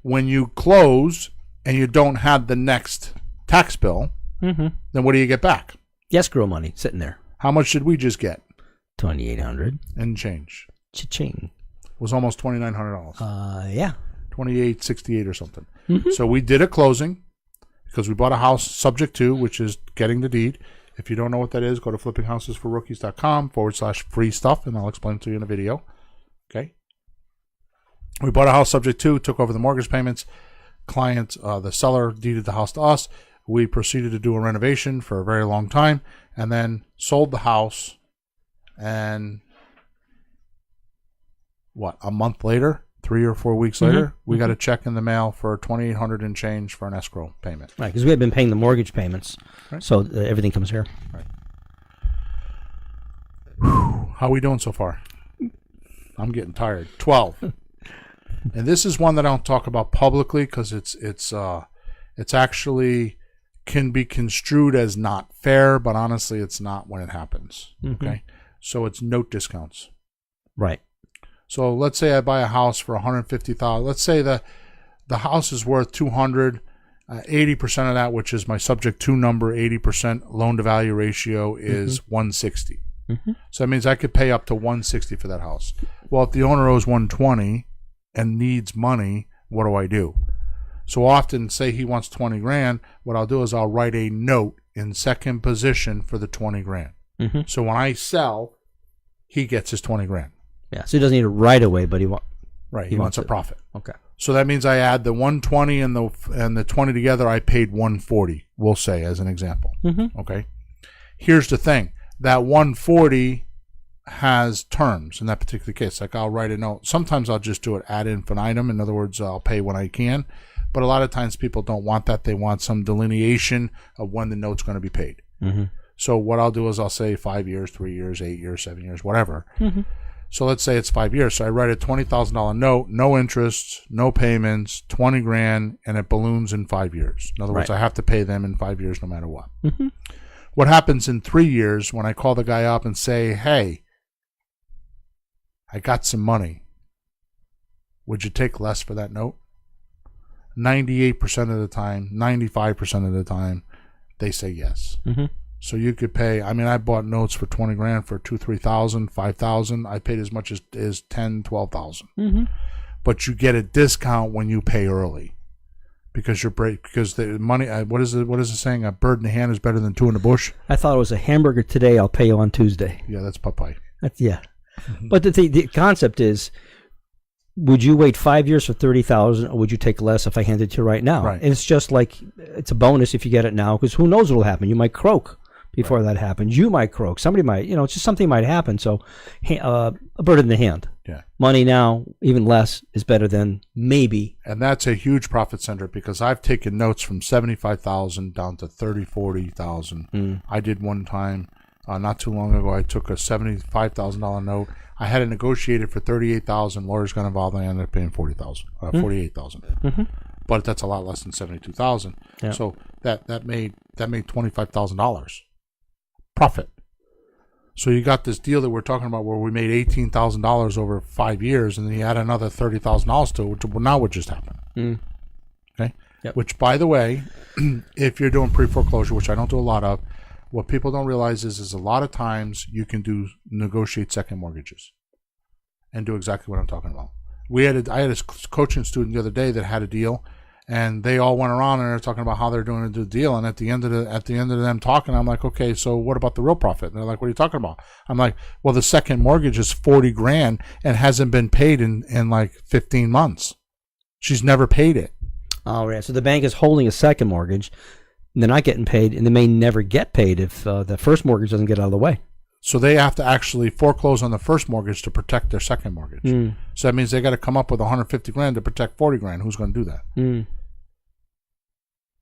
When you close and you don't have the next tax bill, mm-hmm. then what do you get back? The escrow money sitting there. How much did we just get? $2,800. And change. Cha-ching. It was almost $2,900. Yeah. $2,868 or something. Mm-hmm. So we did a closing because we bought a house subject to, which is getting the deed. If you don't know what that is, go to flippinghousesforrookies.com/free stuff, and I'll explain to you in a video. Okay. We bought a house subject to, took over the mortgage payments. The seller deeded the house to us. We proceeded to do a renovation for a very long time, and then sold the house. And a month later, 3 or 4 weeks later, we got a check in the mail for $2,800 and change for an escrow payment. Right, because we had been paying the mortgage payments, so everything comes here. Right. Whew. How are we doing so far? I'm getting tired. 12. And this is one that I don't talk about publicly because it's actually can be construed as not fair, but honestly, it's not when it happens. Mm-hmm. Okay, so it's note discounts. Right. So let's say I buy a house for $150,000. Let's say the house is worth $200,000. 80% of that, which is my subject to number, 80% loan to value ratio is $160. So that means I could pay up to $160 for that house. Well, if the owner owes $120 and needs money, what do I do? So often, say he wants $20,000, what I'll do is I'll write a note in second position for the $20,000. So when I sell, he gets his $20,000. Yeah, so he doesn't need it right away, but he wants a profit. Okay. So that means I add the 120 and the 20 together. I paid 140. We'll say as an example. Okay. Here's the thing: that 140 has terms in that particular case. Like I'll write a note. Sometimes I'll just do it ad infinitum. In other words, I'll pay when I can. But a lot of times people don't want that. They want some delineation of when the note's going to be paid. So what I'll do is I'll say 5 years, 3 years, 8 years, 7 years, whatever. So let's say it's 5 years. So I write a $20,000 note, no interest, no payments, $20,000, and it balloons in 5 years. In other words, I have to pay them in 5 years no matter what. What happens in 3 years when I call the guy up and say, hey, I got some money. Would you take less for that note? 98% of the time, 95% of the time, they say yes. So you could pay. I mean, I bought notes for $20,000 for $2,000, $3,000, $5,000. I paid as much as $10,000, $12,000. But you get a discount when you pay early, because the money. What is it saying? A bird in the hand is better than two in the bush. I thought it was a hamburger today. I'll pay you on Tuesday. Yeah, that's Popeye. Yeah, but the concept is, would you wait 5 years for $30,000, or would you take less if I handed it to you right now? Right. And it's just like it's a bonus if you get it now, because who knows what will happen? You might croak before that happens. You might croak. Somebody might, it's just something might happen. So a bird in the hand. Yeah. Money now, even less, is better than maybe. And that's a huge profit center, because I've taken notes from $75,000 down to $30,000, $40,000. I did one time not too long ago. I took a $75,000 note. I had it negotiated for $38,000. Lawyers got involved, and I ended up paying $48,000. But that's a lot less than $72,000. Yeah. So that made $25,000 profit. So you got this deal that we're talking about where we made $18,000 over 5 years, and then you add another $30,000 to it. Well, now what just happened? Okay. Yep. Which, by the way, if you're doing pre-foreclosure, which I don't do a lot of, what people don't realize is a lot of times you can negotiate second mortgages and do exactly what I'm talking about. I had a coaching student the other day that had a deal, and they all went around and they're talking about how they're doing a deal. And at the end of them talking, I'm like, okay, so what about the real profit? And they're like, what are you talking about? I'm like, well, the second mortgage is $40,000 and hasn't been paid in like 15 months. She's never paid it. All right. So the bank is holding a second mortgage. They're not getting paid, and they may never get paid if the first mortgage doesn't get out of the way. So they have to actually foreclose on the first mortgage to protect their second mortgage. So that means they got to come up with $150,000 to protect $40,000. Who's going to do that?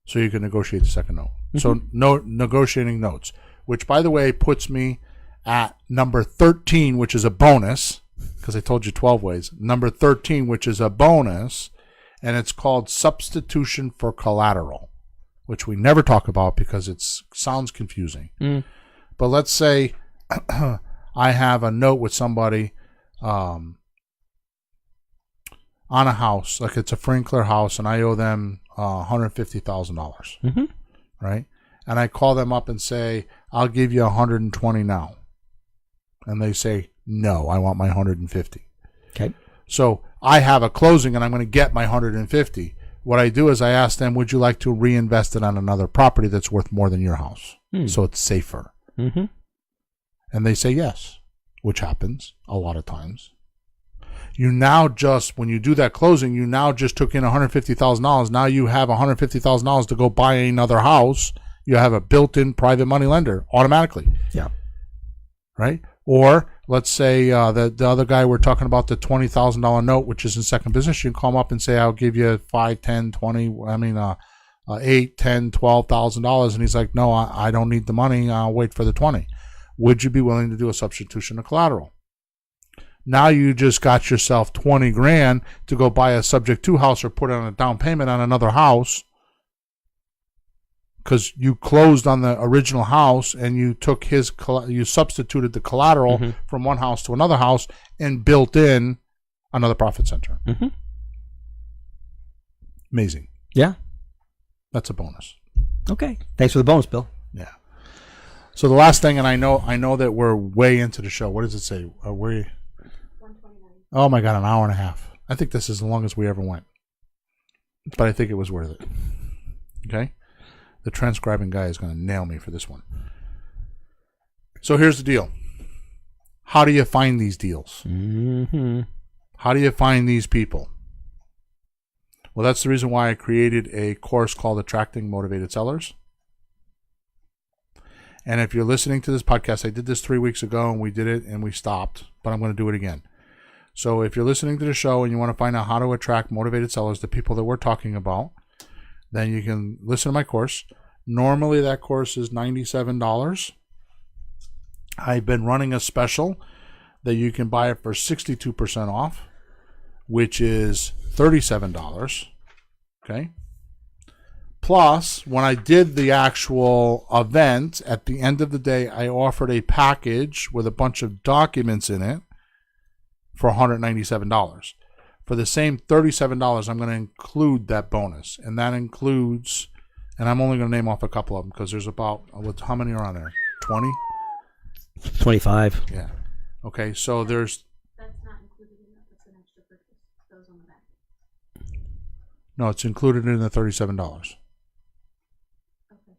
So you can negotiate the second note. So negotiating notes, which, by the way, puts me at number 13, which is a bonus, because I told you 12 ways. Number 13, which is a bonus, and it's called substitution for collateral, which we never talk about because it sounds confusing. But let's say I have a note with somebody on a house, like it's a free and clear house, and I owe them $150,000, right? And I call them up and say, I'll give you $120 now. And they say, no, I want my $150. Okay. So I have a closing and I'm going to get my $150. What I do is I ask them, would you like to reinvest it on another property that's worth more than your house? So it's safer. And they say yes, which happens a lot of times. You now just, when you do that closing, you now just took in $150,000. Now you have $150,000 to go buy another house. You have a built-in private money lender automatically. Yeah. Right? Or let's say the other guy we're talking about, the $20,000 note, which is in second position, you can call him up and say, I'll give you $5, $10, $20, $8, $10, $12,000. And he's like, no, I don't need the money. I'll wait for the 20. Would you be willing to do a substitution of collateral? Now you just got yourself $20,000 to go buy a subject to house or put on a down payment on another house, because you closed on the original house and you took you substituted the collateral from one house to another house and built in another profit center. Mm-hmm. Amazing. Yeah. That's a bonus. Okay. Thanks for the bonus, Bill. Yeah. So the last thing, and I know that we're way into the show. What does it say? 129. Oh my God, an hour and a half. I think this is as long as we ever went. But I think it was worth it. Okay? The transcribing guy is going to nail me for this one. So here's the deal. How do you find these deals? Mm-hmm. How do you find these people? Well, that's the reason why I created a course called Attracting Motivated Sellers. And if you're listening to this podcast, I did this 3 weeks ago and we did it and we stopped, but I'm going to do it again. So if you're listening to the show and you want to find out how to attract motivated sellers, the people that we're talking about, then you can listen to my course. Normally that course is $97. I've been running a special that you can buy it for 62% off, which is $37. Okay. Plus, when I did the actual event, at the end of the day, I offered a package with a bunch of documents in it for $197. For the same $37, I'm going to include that bonus. And that includes, and I'm only going to name off a couple of them because there's about, how many are on there? 20? 25. Yeah. Okay, so there's... That's not included in that. That's an extra purchase. Those on the back. No, it's included in the $37. Okay.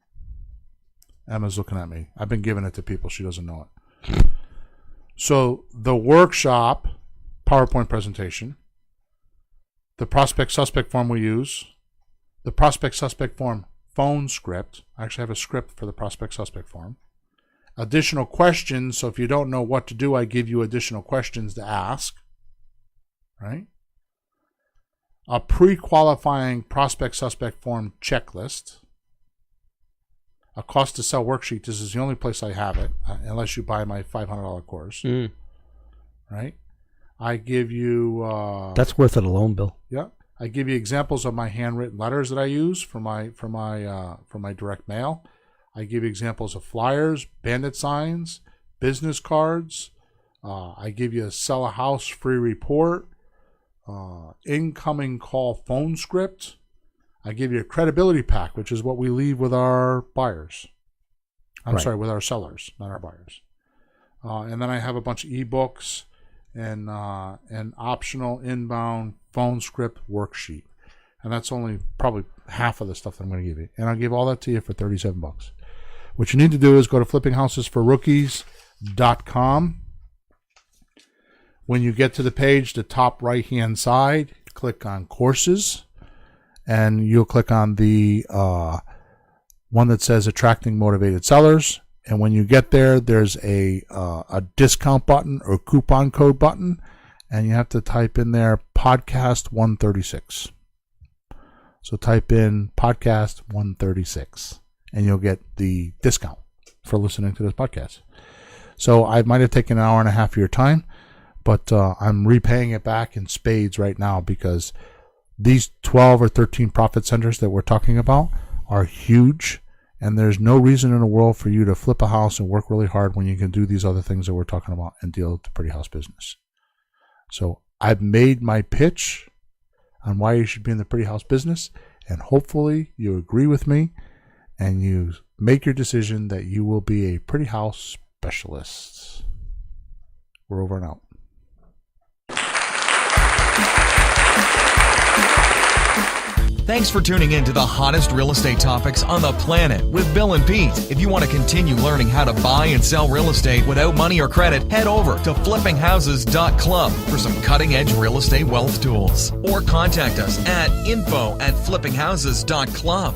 Emma's looking at me. I've been giving it to people. She doesn't know it. So the workshop, PowerPoint presentation, the prospect suspect form we use, the prospect suspect form phone script. I actually have a script for the prospect suspect form. Additional questions. So if you don't know what to do, I give you additional questions to ask. Right? A pre-qualifying prospect suspect form checklist. A cost to sell worksheet. This is the only place I have it, unless you buy my $500 course. Mm. Right? I give you... That's worth it alone, Bill. Yeah. I give you examples of my handwritten letters that I use for my direct mail. I give you examples of flyers, bandit signs, business cards. I give you a sell a house free report, incoming call phone script. I give you a credibility pack, which is what we leave with our buyers. Sorry, with our sellers, not our buyers. And then I have a bunch of ebooks and an optional inbound phone script worksheet. And that's only probably half of the stuff that I'm going to give you. And I'll give all that to you for $37. What you need to do is go to flippinghousesforrookies.com. When you get to the page, the top right-hand side, click on courses, and you'll click on the one that says Attracting Motivated Sellers. And when you get there, there's a discount button or coupon code button, and you have to type in there podcast 136. So type in podcast 136. And you'll get the discount for listening to this podcast. So I might have taken an hour and a half of your time, but I'm repaying it back in spades right now because these 12 or 13 profit centers that we're talking about are huge, and there's no reason in the world for you to flip a house and work really hard when you can do these other things that we're talking about and deal with the pretty house business. So I've made my pitch on why you should be in the pretty house business, and hopefully you agree with me and you make your decision that you will be a pretty house specialist. We're over and out. Thanks for tuning in to the hottest real estate topics on the planet with Bill and Pete. If you want to continue learning how to buy and sell real estate without money or credit, head over to flippinghouses.club for some cutting-edge real estate wealth tools. Or contact us at info@flippinghouses.club.